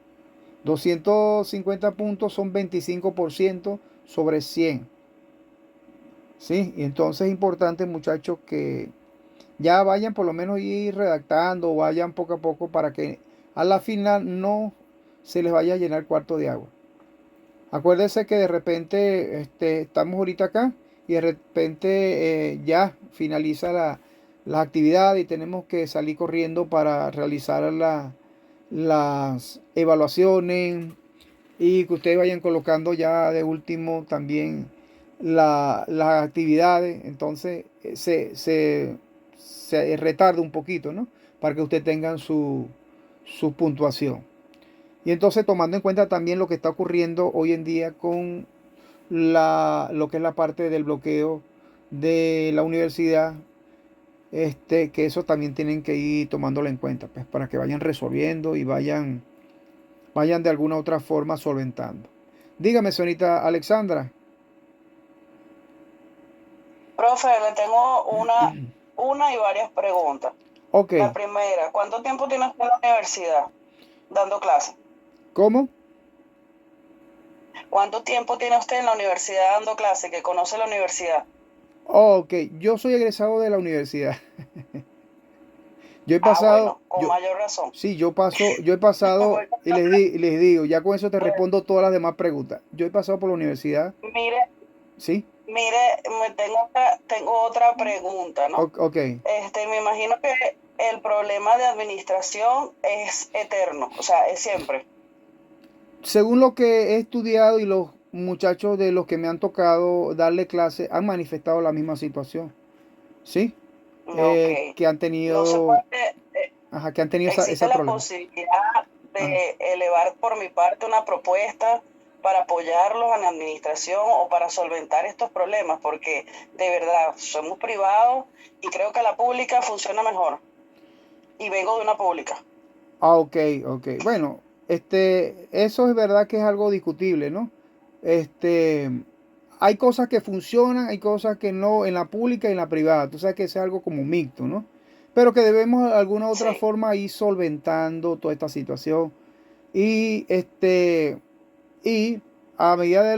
250 puntos son 25% sobre 100. ¿Sí? Y entonces es importante, muchachos, que ya vayan por lo menos ir redactando, vayan poco a poco para que a la final no se les vaya a llenar el cuarto de agua. Acuérdense que de repente estamos ahorita acá y de repente ya finaliza la actividad y tenemos que salir corriendo para realizar las evaluaciones y que ustedes vayan colocando ya de último también las actividades. Entonces se retarda un poquito, ¿no? Para que ustedes tengan su puntuación. Y entonces tomando en cuenta también lo que está ocurriendo hoy en día con lo que es la parte del bloqueo de la universidad, que eso también tienen que ir tomándolo en cuenta, pues, para que vayan resolviendo y vayan de alguna otra forma solventando. Dígame, señorita Alexandra. Profe, le tengo una y varias preguntas. Ok. La primera, ¿cuánto tiempo tiene usted en la universidad dando clases? ¿Cómo? ¿Cuánto tiempo tiene usted en la universidad dando clases, que conoce la universidad? Ok, yo soy egresado de la universidad. Yo he pasado, bueno, con yo, mayor razón. sí, yo he pasado, y les digo, ya con eso te respondo todas las demás preguntas. Yo he pasado por la universidad, Mire, ¿sí? tengo otra pregunta, ¿no? Ok. Me imagino que el problema de administración es eterno, o sea, es siempre. Según lo que he estudiado y los muchachos de los que me han tocado darle clase han manifestado la misma situación, ¿sí? Ok. Que han No se tenido, puede, ajá, que han tenido existe ese la problema. posibilidad Ajá. de elevar por mi parte una propuesta para apoyarlos en la administración o para solventar estos problemas, porque de verdad somos privados y creo que la pública funciona mejor. Y vengo de una pública. Ok. Bueno, eso es verdad que es algo discutible, ¿no? Este, hay cosas que funcionan, hay cosas que no, en la pública y en la privada. Tú sabes que es algo como mixto, ¿no? Pero que debemos de alguna u otra Sí. forma ir solventando toda esta situación. Y y a medida de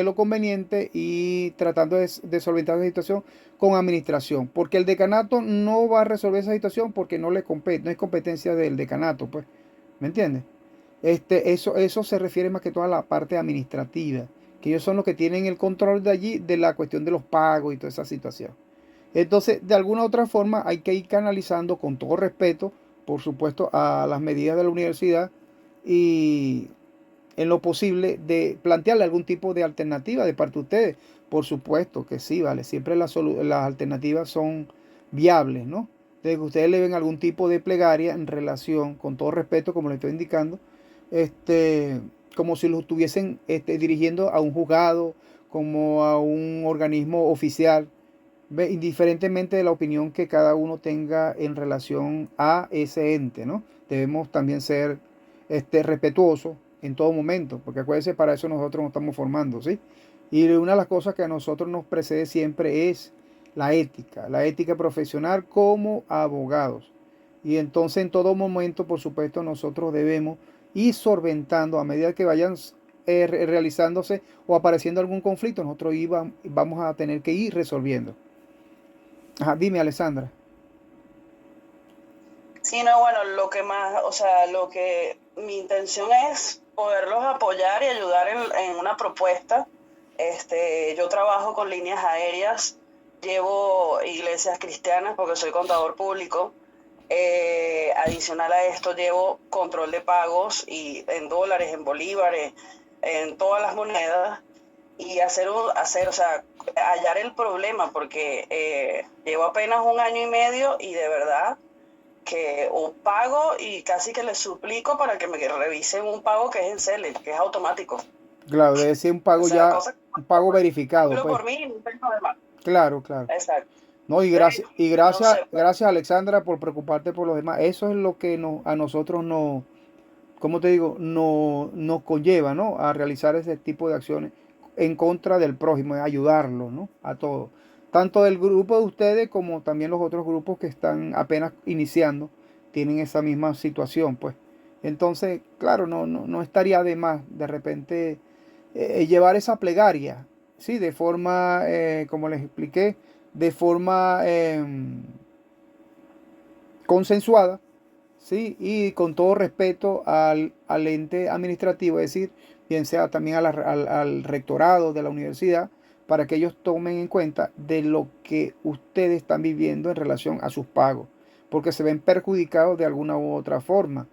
lo conveniente y tratando de solventar esa situación con administración, porque el decanato no va a resolver esa situación porque no le compete, no es competencia del decanato, pues, ¿me entiendes? Eso se refiere más que todo a la parte administrativa, que ellos son los que tienen el control de allí, de la cuestión de los pagos y toda esa situación. Entonces, de alguna u otra forma, hay que ir canalizando con todo respeto, por supuesto, a las medidas de la universidad y en lo posible de plantearle algún tipo de alternativa de parte de ustedes. Por supuesto que sí, vale. Siempre las alternativas son viables, ¿no? De que ustedes le ven algún tipo de plegaria en relación, con todo respeto, como le estoy indicando, este, como si lo estuviesen dirigiendo a un juzgado, como a un organismo oficial, indiferentemente de la opinión que cada uno tenga en relación a ese ente, ¿no? Debemos también ser respetuosos en todo momento, porque acuérdense, para eso nosotros nos estamos formando, ¿sí? Y una de las cosas que a nosotros nos precede siempre es la ética profesional como abogados. Y entonces en todo momento, por supuesto, nosotros debemos ir solventando a medida que vayan realizándose o apareciendo algún conflicto, nosotros vamos a tener que ir resolviendo. Ajá, dime, Alessandra. Sí, no, bueno, lo que más, o sea, lo que mi intención es poderlos apoyar y ayudar en una propuesta. Yo trabajo con líneas aéreas, llevo iglesias cristianas porque soy contador público. Adicional a esto, llevo control de pagos y en dólares, en bolívares, en todas las monedas y o sea, hallar el problema porque llevo apenas un año y medio y de verdad que o pago y casi que les suplico para que me revisen un pago que es en Cele, que es automático. Claro, debe ser un O pago sea, ya, cosa que un pago verificado, hablo pues. por mí y no tengo de más. Claro. Exacto. No, Pero, no sé, pues, gracias Alexandra por preocuparte por los demás. Eso es lo que a nosotros nos, ¿cómo te digo? Nos conlleva, ¿no? A realizar ese tipo de acciones en contra del prójimo, ayudarlo, ¿no? A todos. Tanto del grupo de ustedes como también los otros grupos que están apenas iniciando, tienen esa misma situación, pues. Entonces, claro, no estaría de más de repente llevar esa plegaria, ¿sí? De forma, como les expliqué, de forma consensuada, ¿sí? Y con todo respeto al ente administrativo, es decir, bien sea también al rectorado de la universidad, para que ellos tomen en cuenta de lo que ustedes están viviendo en relación a sus pagos, porque se ven perjudicados de alguna u otra forma,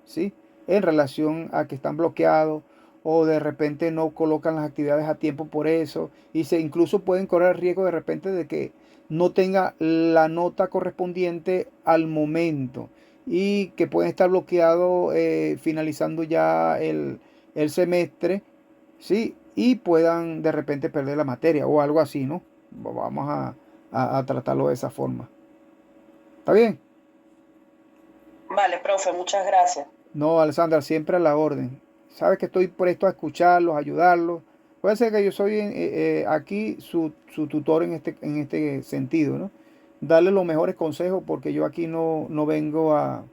¿sí? En relación a que están bloqueados o de repente no colocan las actividades a tiempo por eso y se incluso pueden correr el riesgo de repente de que no tenga la nota correspondiente al momento y que pueden estar bloqueados finalizando ya el semestre, ¿sí? Y puedan de repente perder la materia o algo así, ¿no? Vamos a tratarlo de esa forma. ¿Está bien? vale, profe, muchas gracias. No, Alessandra, siempre a la orden. Sabes que estoy presto a escucharlos, ayudarlos. Puede ser que yo soy aquí su tutor en este sentido, ¿no? Darle los mejores consejos porque yo aquí no vengo a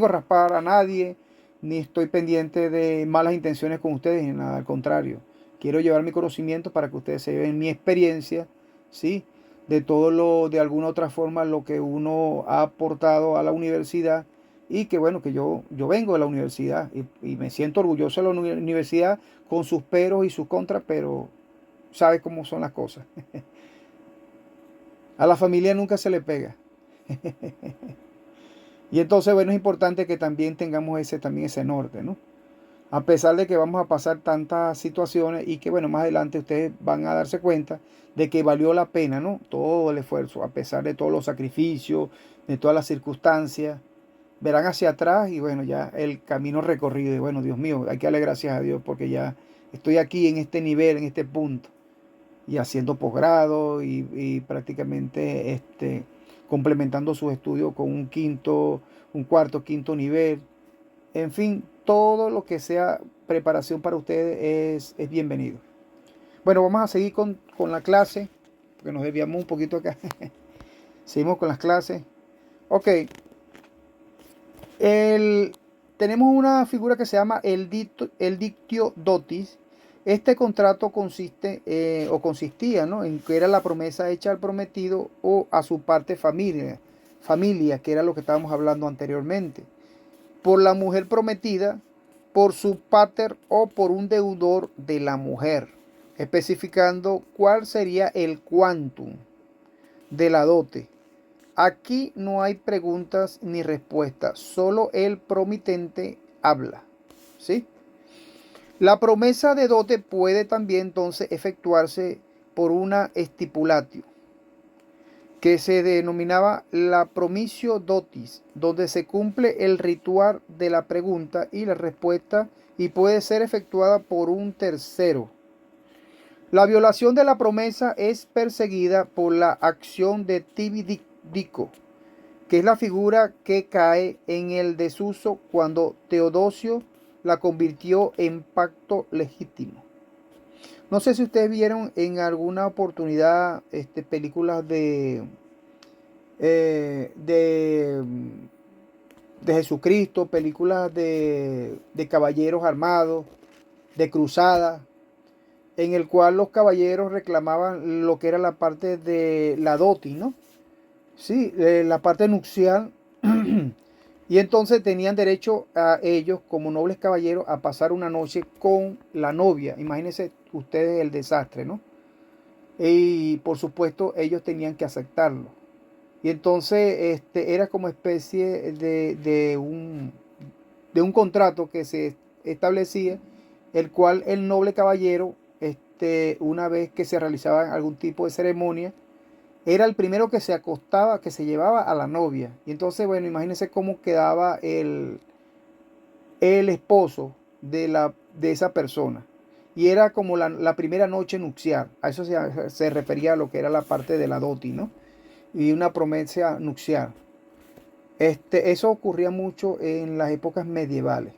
raspar a nadie, ni estoy pendiente de malas intenciones con ustedes, ni nada, al contrario. Quiero llevar mi conocimiento para que ustedes se lleven mi experiencia, ¿sí? de todo lo, de alguna otra forma, lo que uno ha aportado a la universidad. Y que bueno, que yo vengo de la universidad y me siento orgulloso de la universidad con sus peros y sus contras, pero sabe cómo son las cosas. A la familia nunca se le pega. Y entonces, bueno, es importante que también tengamos también ese norte, ¿no? A pesar de que vamos a pasar tantas situaciones y que, bueno, más adelante ustedes van a darse cuenta de que valió la pena, ¿no? Todo el esfuerzo, a pesar de todos los sacrificios, de todas las circunstancias. Verán hacia atrás y, bueno, ya el camino recorrido. Y, bueno, Dios mío, hay que darle gracias a Dios porque ya estoy aquí en este nivel, en este punto. Y haciendo posgrado y prácticamente complementando sus estudios con un cuarto, quinto nivel. En fin, todo lo que sea preparación para ustedes es bienvenido. Bueno, vamos a seguir con la clase, porque nos desviamos un poquito acá. Seguimos con las clases. Ok. Tenemos una figura que se llama el dictio dotis. Este contrato consistía, ¿no?, en que era la promesa hecha al prometido o a su parte familia, que era lo que estábamos hablando anteriormente, por la mujer prometida, por su pater o por un deudor de la mujer, especificando cuál sería el quantum de la dote. Aquí no hay preguntas ni respuestas, solo el promitente habla, ¿sí? La promesa de dote puede también entonces efectuarse por una stipulatio, que se denominaba la promisio dotis, donde se cumple el ritual de la pregunta y la respuesta y puede ser efectuada por un tercero. La violación de la promesa es perseguida por la acción de tibi-dico, que es la figura que cae en el desuso cuando Teodosio la convirtió en pacto legítimo. No sé si ustedes vieron en alguna oportunidad películas de Jesucristo, películas de caballeros armados, de cruzadas, en el cual los caballeros reclamaban lo que era la parte de la dote, ¿no? Sí, la parte nupcial. Y entonces tenían derecho a ellos, como nobles caballeros, a pasar una noche con la novia. Imagínense ustedes el desastre, ¿no? Y por supuesto ellos tenían que aceptarlo. Y entonces era como especie de un contrato que se establecía, el cual el noble caballero, una vez que se realizaba algún tipo de ceremonia, era el primero que se acostaba, que se llevaba a la novia. Y entonces, bueno, imagínense cómo quedaba el esposo de esa persona. Y era como la primera noche nupcial. A eso se refería a lo que era la parte de la doti, ¿no? Y una promesa nupcial. Eso ocurría mucho en las épocas medievales.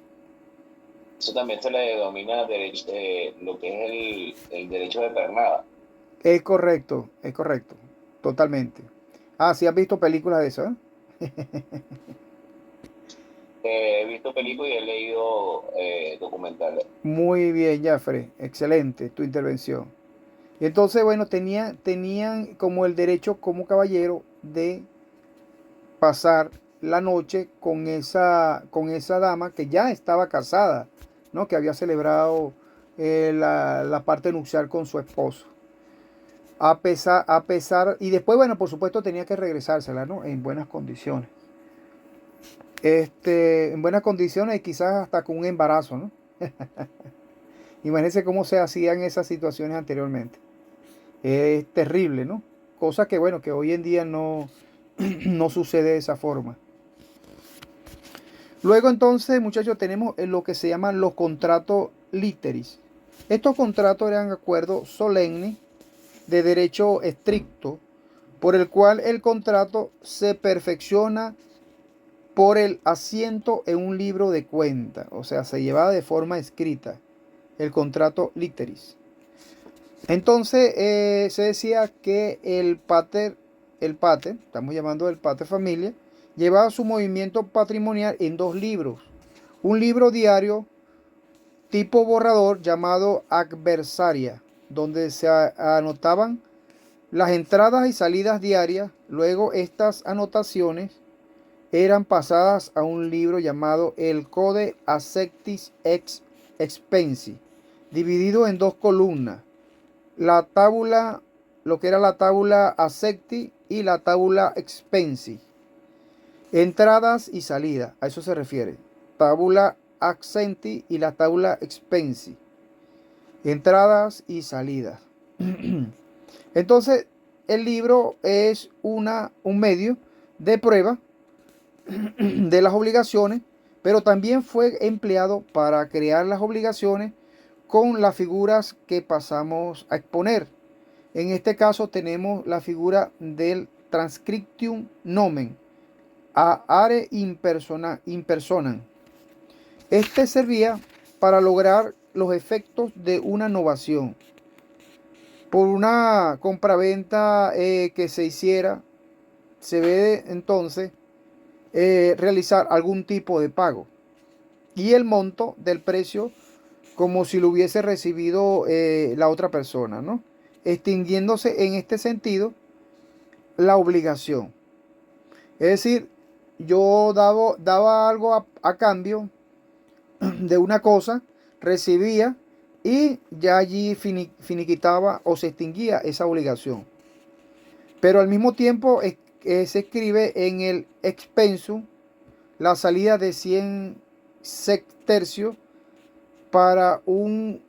Eso también se le denomina lo que es el derecho de pernada. Es correcto, totalmente. Ah, sí, has visto películas de eso, ¿eh? He visto películas y he leído documentales. Muy bien, Jafre, excelente tu intervención. Y entonces, bueno, tenían como el derecho como caballero de pasar la noche con esa dama que ya estaba casada, ¿no? Que había celebrado la parte nupcial con su esposo. A pesar, y después, bueno, por supuesto tenía que regresársela, ¿no? En buenas condiciones. En buenas condiciones y quizás hasta con un embarazo, ¿no? Imagínense cómo se hacían esas situaciones anteriormente. Es terrible, ¿no? Cosa que, bueno, que hoy en día no, no sucede de esa forma. Luego entonces, muchachos, tenemos lo que se llaman los contratos literis. Estos contratos eran acuerdos solemnes de derecho estricto, por el cual el contrato se perfecciona por el asiento en un libro de cuenta, o sea, se llevaba de forma escrita el contrato literis. Entonces se decía que el pater, estamos llamando el pater familia, llevaba su movimiento patrimonial en 2 libros. Un libro diario tipo borrador llamado adversaria, donde se anotaban las entradas y salidas diarias. Luego estas anotaciones eran pasadas a un libro llamado el Code Acceptis Ex Expensi, dividido en dos columnas, la tabula, lo que era la tabula Accepti y la tabula Expensi. Entradas y salidas, a eso se refiere. Tabula Accepti y la tabula Expensi. Entradas y salidas. Entonces, el libro es un medio de prueba de las obligaciones, pero también fue empleado para crear las obligaciones con las figuras que pasamos a exponer. En este caso tenemos la figura del transcriptum nomen a are impersonam. Este servía para lograr los efectos de una novación. Por una compraventa que se hiciera, se debe entonces realizar algún tipo de pago y el monto del precio como si lo hubiese recibido la otra persona, ¿no? Extinguiéndose en este sentido la obligación. Es decir, yo daba algo a cambio de una cosa, recibía y ya allí finiquitaba o se extinguía esa obligación. Pero al mismo tiempo se escribe en el expensum la salida de 100 sextercios para un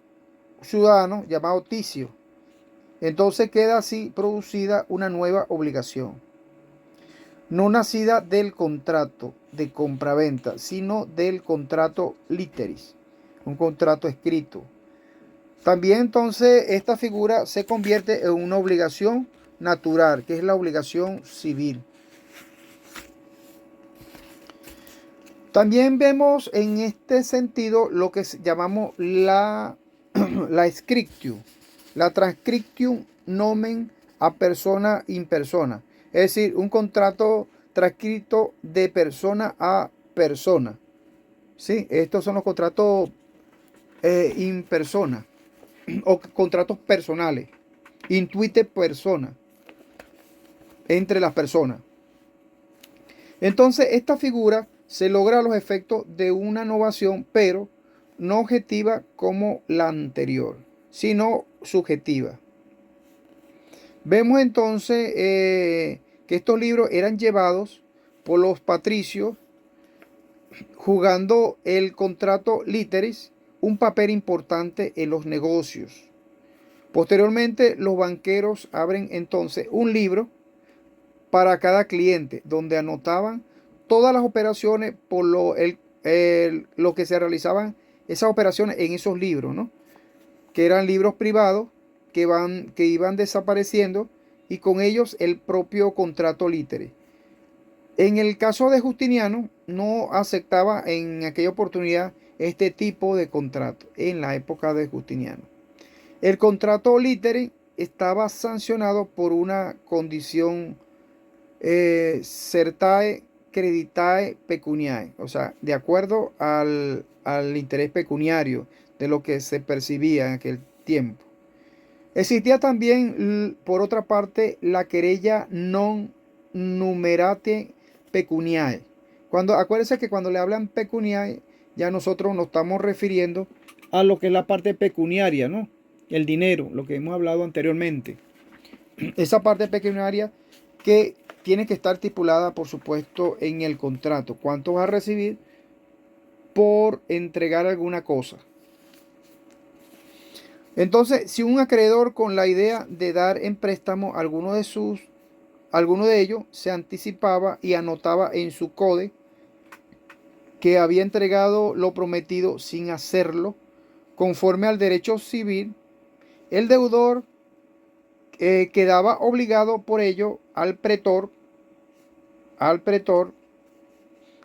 ciudadano llamado Ticio. Entonces queda así producida una nueva obligación, no nacida del contrato de compraventa, sino del contrato literis, un contrato escrito. También entonces esta figura se convierte en una obligación natural, que es la obligación civil. También vemos en este sentido lo que llamamos la scriptio, la transcriptum nomen a persona in persona, es decir, un contrato transcrito de persona a persona. ¿Sí? Estos son los contratos in persona o contratos personales, intuite persona, entre las personas. Entonces esta figura se logra los efectos de una novación, pero no objetiva como la anterior, sino subjetiva. Vemos entonces que estos libros eran llevados por los patricios, jugando el contrato literis un papel importante en los negocios. Posteriormente, los banqueros abren entonces un libro para cada cliente, donde anotaban todas las operaciones por lo que se realizaban esas operaciones en esos libros, ¿no? Que eran libros privados que iban desapareciendo, y con ellos el propio contrato literis. En el caso de Justiniano, no aceptaba en aquella oportunidad este tipo de contrato en la época de Justiniano. El contrato literis estaba sancionado por una condición certae creditae pecuniae, o sea, de acuerdo al interés pecuniario de lo que se percibía en aquel tiempo. Existía también, por otra parte, la querella non numerate pecuniae. Acuérdense que cuando le hablan pecuniae, ya nosotros nos estamos refiriendo a lo que es la parte pecuniaria, ¿no? El dinero, lo que hemos hablado anteriormente. Esa parte pecuniaria que tiene que estar estipulada, por supuesto, en el contrato. ¿Cuánto vas a recibir por entregar alguna cosa? Entonces, si un acreedor con la idea de dar en préstamo alguno de ellos se anticipaba y anotaba en su code que había entregado lo prometido sin hacerlo, conforme al derecho civil, el deudor quedaba obligado por ello al pretor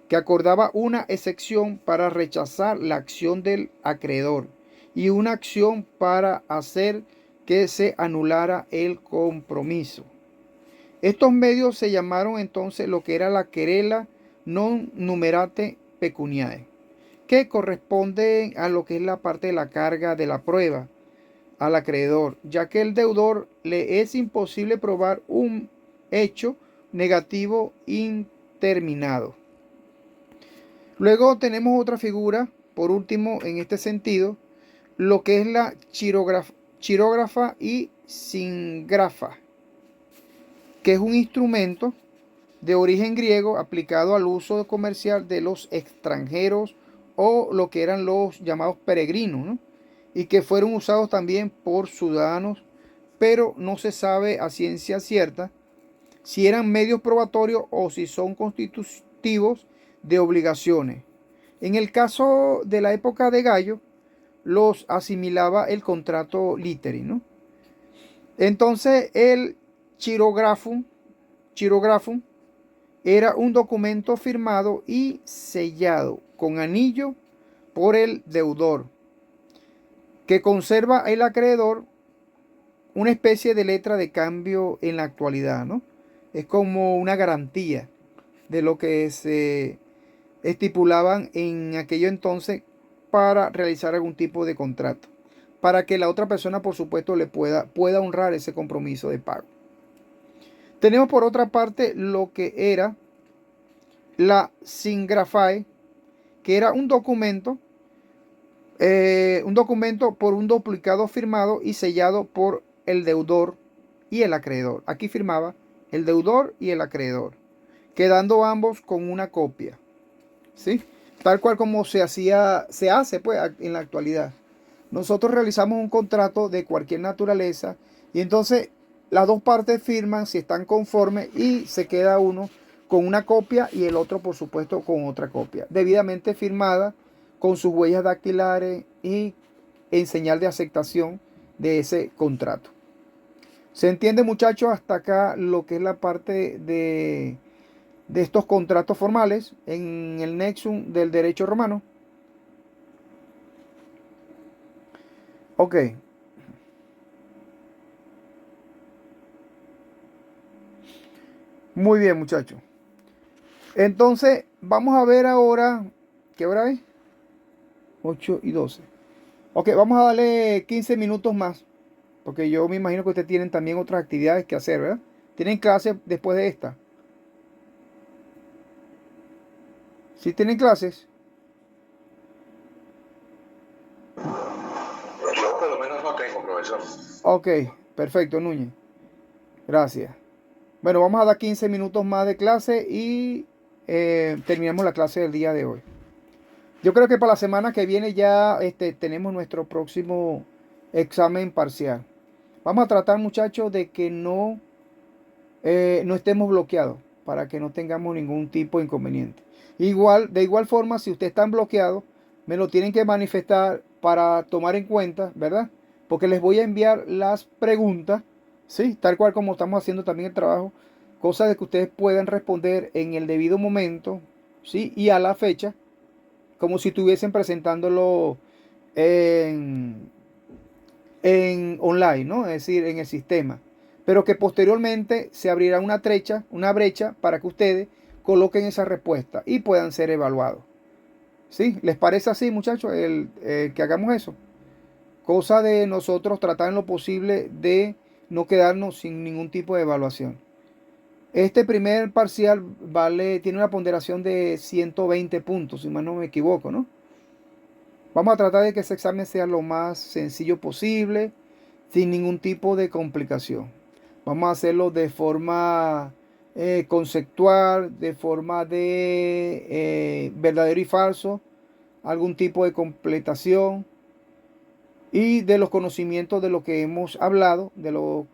que acordaba una excepción para rechazar la acción del acreedor y una acción para hacer que se anulara el compromiso. Estos medios se llamaron entonces lo que era la querela non numerate pecuniae, que corresponde a lo que es la parte de la carga de la prueba, al acreedor, ya que el deudor le es imposible probar un hecho negativo interminado. Luego tenemos otra figura, por último, en este sentido, lo que es la chirógrafa y singrafa, que es un instrumento de origen griego aplicado al uso comercial de los extranjeros o lo que eran los llamados peregrinos, ¿no? Y que fueron usados también por ciudadanos, pero no se sabe a ciencia cierta si eran medios probatorios o si son constitutivos de obligaciones. En el caso de la época de Gallo, los asimilaba el contrato literi, ¿no? Entonces, el chirografum era un documento firmado y sellado con anillo por el deudor, que conserva el acreedor una especie de letra de cambio en la actualidad, ¿no? Es como una garantía de lo que se estipulaban en aquello entonces para realizar algún tipo de contrato, para que la otra persona, por supuesto, le pueda honrar ese compromiso de pago. Tenemos por otra parte lo que era la singrafae, que era un documento por un duplicado firmado y sellado por el deudor y el acreedor. Aquí firmaba el deudor y el acreedor, quedando ambos con una copia, ¿sí? Tal cual como se hace pues en la actualidad. Nosotros realizamos un contrato de cualquier naturaleza y entonces las dos partes firman si están conformes y se queda uno con una copia y el otro, por supuesto, con otra copia, debidamente firmada con sus huellas dactilares y en señal de aceptación de ese contrato. ¿Se entiende, muchachos, hasta acá lo que es la parte de estos contratos formales en el nexum del derecho romano? Ok. Muy bien, muchachos. Entonces, vamos a ver ahora, ¿qué hora es? 8:12. Ok, vamos a darle 15 minutos más, porque yo me imagino que ustedes tienen también otras actividades que hacer, ¿verdad? ¿Tienen clases después de esta? ¿Sí tienen clases? Yo por lo menos no tengo, profesor. Ok, perfecto, Núñez. Gracias. Bueno, vamos a dar 15 minutos más de clase y terminamos la clase del día de hoy. Yo creo que para la semana que viene ya tenemos nuestro próximo examen parcial. Vamos a tratar, muchachos, de que no estemos bloqueados para que no tengamos ningún tipo de inconveniente. De igual forma, si ustedes están bloqueados, me lo tienen que manifestar para tomar en cuenta, ¿verdad? Porque les voy a enviar las preguntas, ¿sí? Tal cual como estamos haciendo también el trabajo, cosas de que ustedes puedan responder en el debido momento, ¿sí? Y a la fecha, como si estuviesen presentándolo en online, ¿no? Es decir, en el sistema. Pero que posteriormente se abrirá una brecha para que ustedes coloquen esa respuesta y puedan ser evaluados. ¿Sí? ¿Les parece así, muchachos, que hagamos eso? Cosa de nosotros tratar en lo posible de no quedarnos sin ningún tipo de evaluación. Este primer parcial tiene una ponderación de 120 puntos, si mal no me equivoco, ¿no? Vamos a tratar de que ese examen sea lo más sencillo posible, sin ningún tipo de complicación. Vamos a hacerlo de forma conceptual, de forma de verdadero y falso, algún tipo de completación y de los conocimientos de lo que hemos hablado, de lo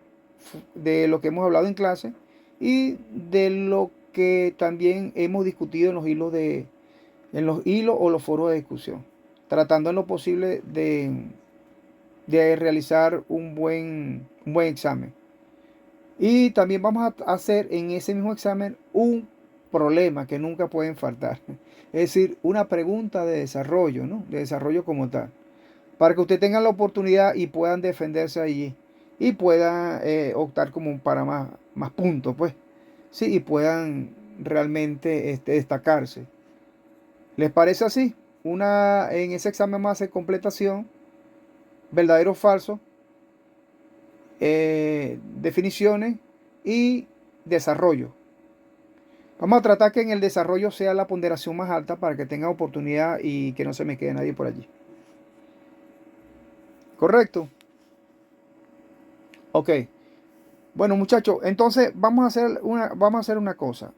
que hemos hablado en clase y de lo que también hemos discutido en los hilos o los foros de discusión, tratando en lo posible de realizar un buen examen. Y también vamos a hacer en ese mismo examen un problema que nunca pueden faltar. Es decir, una pregunta de desarrollo, ¿no? De desarrollo como tal. Para que ustedes tengan la oportunidad y puedan defenderse allí. Y puedan optar como para más puntos, pues. Sí, y puedan realmente destacarse. ¿Les parece así? En ese examen vamos a hacer completación, verdadero o falso, definiciones y desarrollo. Vamos a tratar que en el desarrollo sea la ponderación más alta para que tenga oportunidad y que no se me quede nadie por allí. ¿Correcto? Ok. Bueno, muchachos, entonces vamos a hacer una cosa.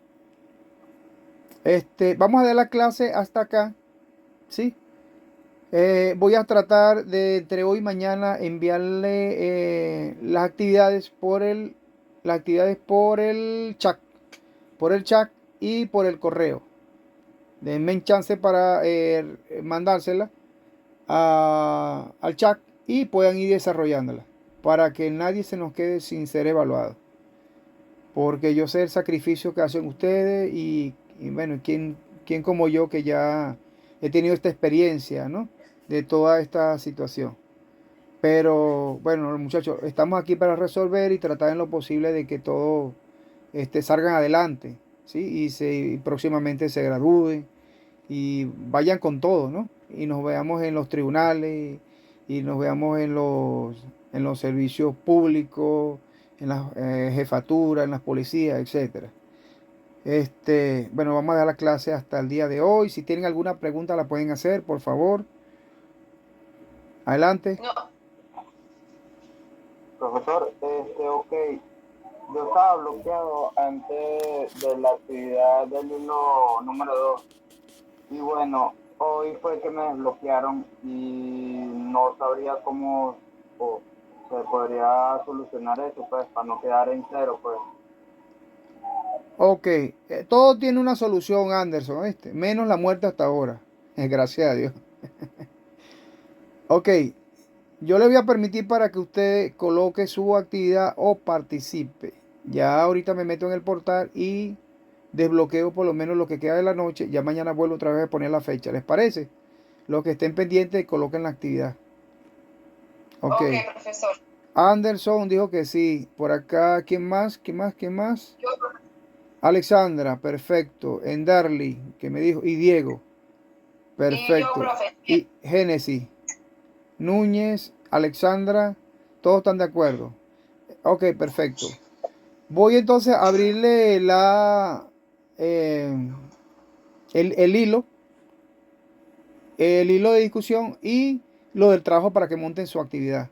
Vamos a dar la clase hasta acá, ¿sí? Voy a tratar de entre hoy y mañana enviarle las actividades por el chat, y por el correo. Denme chance para mandársela al chat y puedan ir desarrollándola para que nadie se nos quede sin ser evaluado. Porque yo sé el sacrificio que hacen ustedes y bueno, ¿quién como yo que ya he tenido esta experiencia, ¿no? De toda esta situación. Pero bueno, muchachos, estamos aquí para resolver y tratar en lo posible de que todo salgan adelante, ¿sí? Y próximamente se gradúen y vayan con todo, ¿no? Y nos veamos en los tribunales y nos veamos en los servicios públicos, en las jefaturas, en las policías, etcétera. Bueno, vamos a dar la clase hasta el día de hoy. Si tienen alguna pregunta la pueden hacer, por favor. Adelante. No, Profesor, ok, yo estaba bloqueado antes de la actividad del hilo número 2 y bueno, hoy fue que me desbloquearon y no sabría cómo se podría solucionar eso, pues, para no quedar en cero, pues. Ok, todo tiene una solución, Anderson, ¿viste? Menos la muerte hasta ahora. Gracias a Dios. Ok, yo le voy a permitir para que usted coloque su actividad o participe. Ya ahorita me meto en el portal y desbloqueo por lo menos lo que queda de la noche. Ya mañana vuelvo otra vez a poner la fecha. ¿Les parece? Los que estén pendientes coloquen la actividad. Ok. ok, profesor. Anderson dijo que sí. Por acá, ¿quién más? ¿Quién más? ¿Quién más? Yo, Alexandra, perfecto. Endarly, que me dijo. Y Diego, y yo, perfecto. profe. Y Génesis, Núñez, Alexandra, todos están de acuerdo. Ok, perfecto. Voy entonces a abrirle el hilo de discusión y lo del trabajo para que monten su actividad.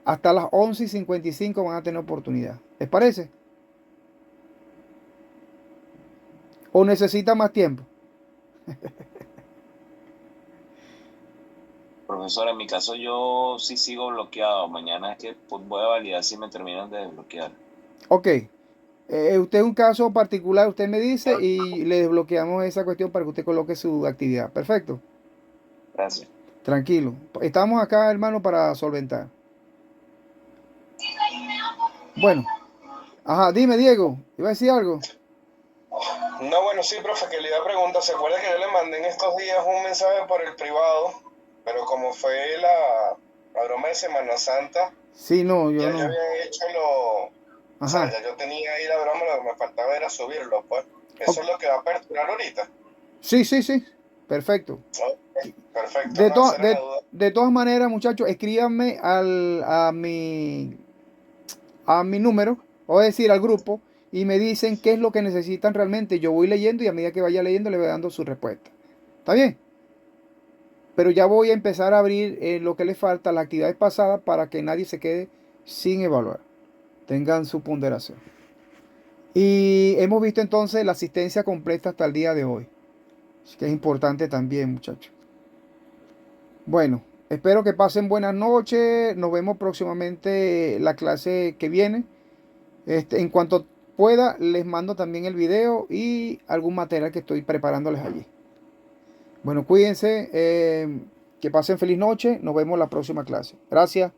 Hasta las 11:55 van a tener oportunidad. ¿Les parece? ¿O necesita más tiempo? Profesor, en mi caso yo sí sigo bloqueado. Mañana es que pues, voy a validar si me terminan de desbloquear. Ok. Usted es un caso particular, usted me dice y le desbloqueamos esa cuestión para que usted coloque su actividad. Perfecto. Gracias. Tranquilo. Estamos acá, hermano, para solventar. Bueno. Ajá, dime, Diego. ¿Iba a decir algo? No, bueno, sí, profe, que le iba a preguntar, ¿se acuerda que yo le mandé en estos días un mensaje por el privado? Pero como fue la broma de Semana Santa, Sí, no, yo ya no. yo había hecho o sea, Ajá. ya yo tenía ahí la broma, lo que me faltaba era subirlo, pues. Eso es lo que va a aperturar ahorita. Sí, sí, sí. Perfecto. Ok, perfecto, De, no, to- esa era de, la duda. de todas maneras, muchachos, escríbanme a mi número, o decir al grupo, y me dicen qué es lo que necesitan realmente. Yo voy leyendo y a medida que vaya leyendo le voy dando su respuesta. ¿Está bien? Pero ya voy a empezar a abrir lo que les falta, las actividades pasadas, para que nadie se quede sin evaluar. Tengan su ponderación. Y hemos visto entonces la asistencia completa hasta el día de hoy, que es importante también, muchachos. Bueno, espero que pasen buenas noches. Nos vemos próximamente la clase que viene. En cuanto pueda, les mando también el video y algún material que estoy preparándoles allí. Bueno, cuídense. Que pasen feliz noche. Nos vemos la próxima clase. Gracias.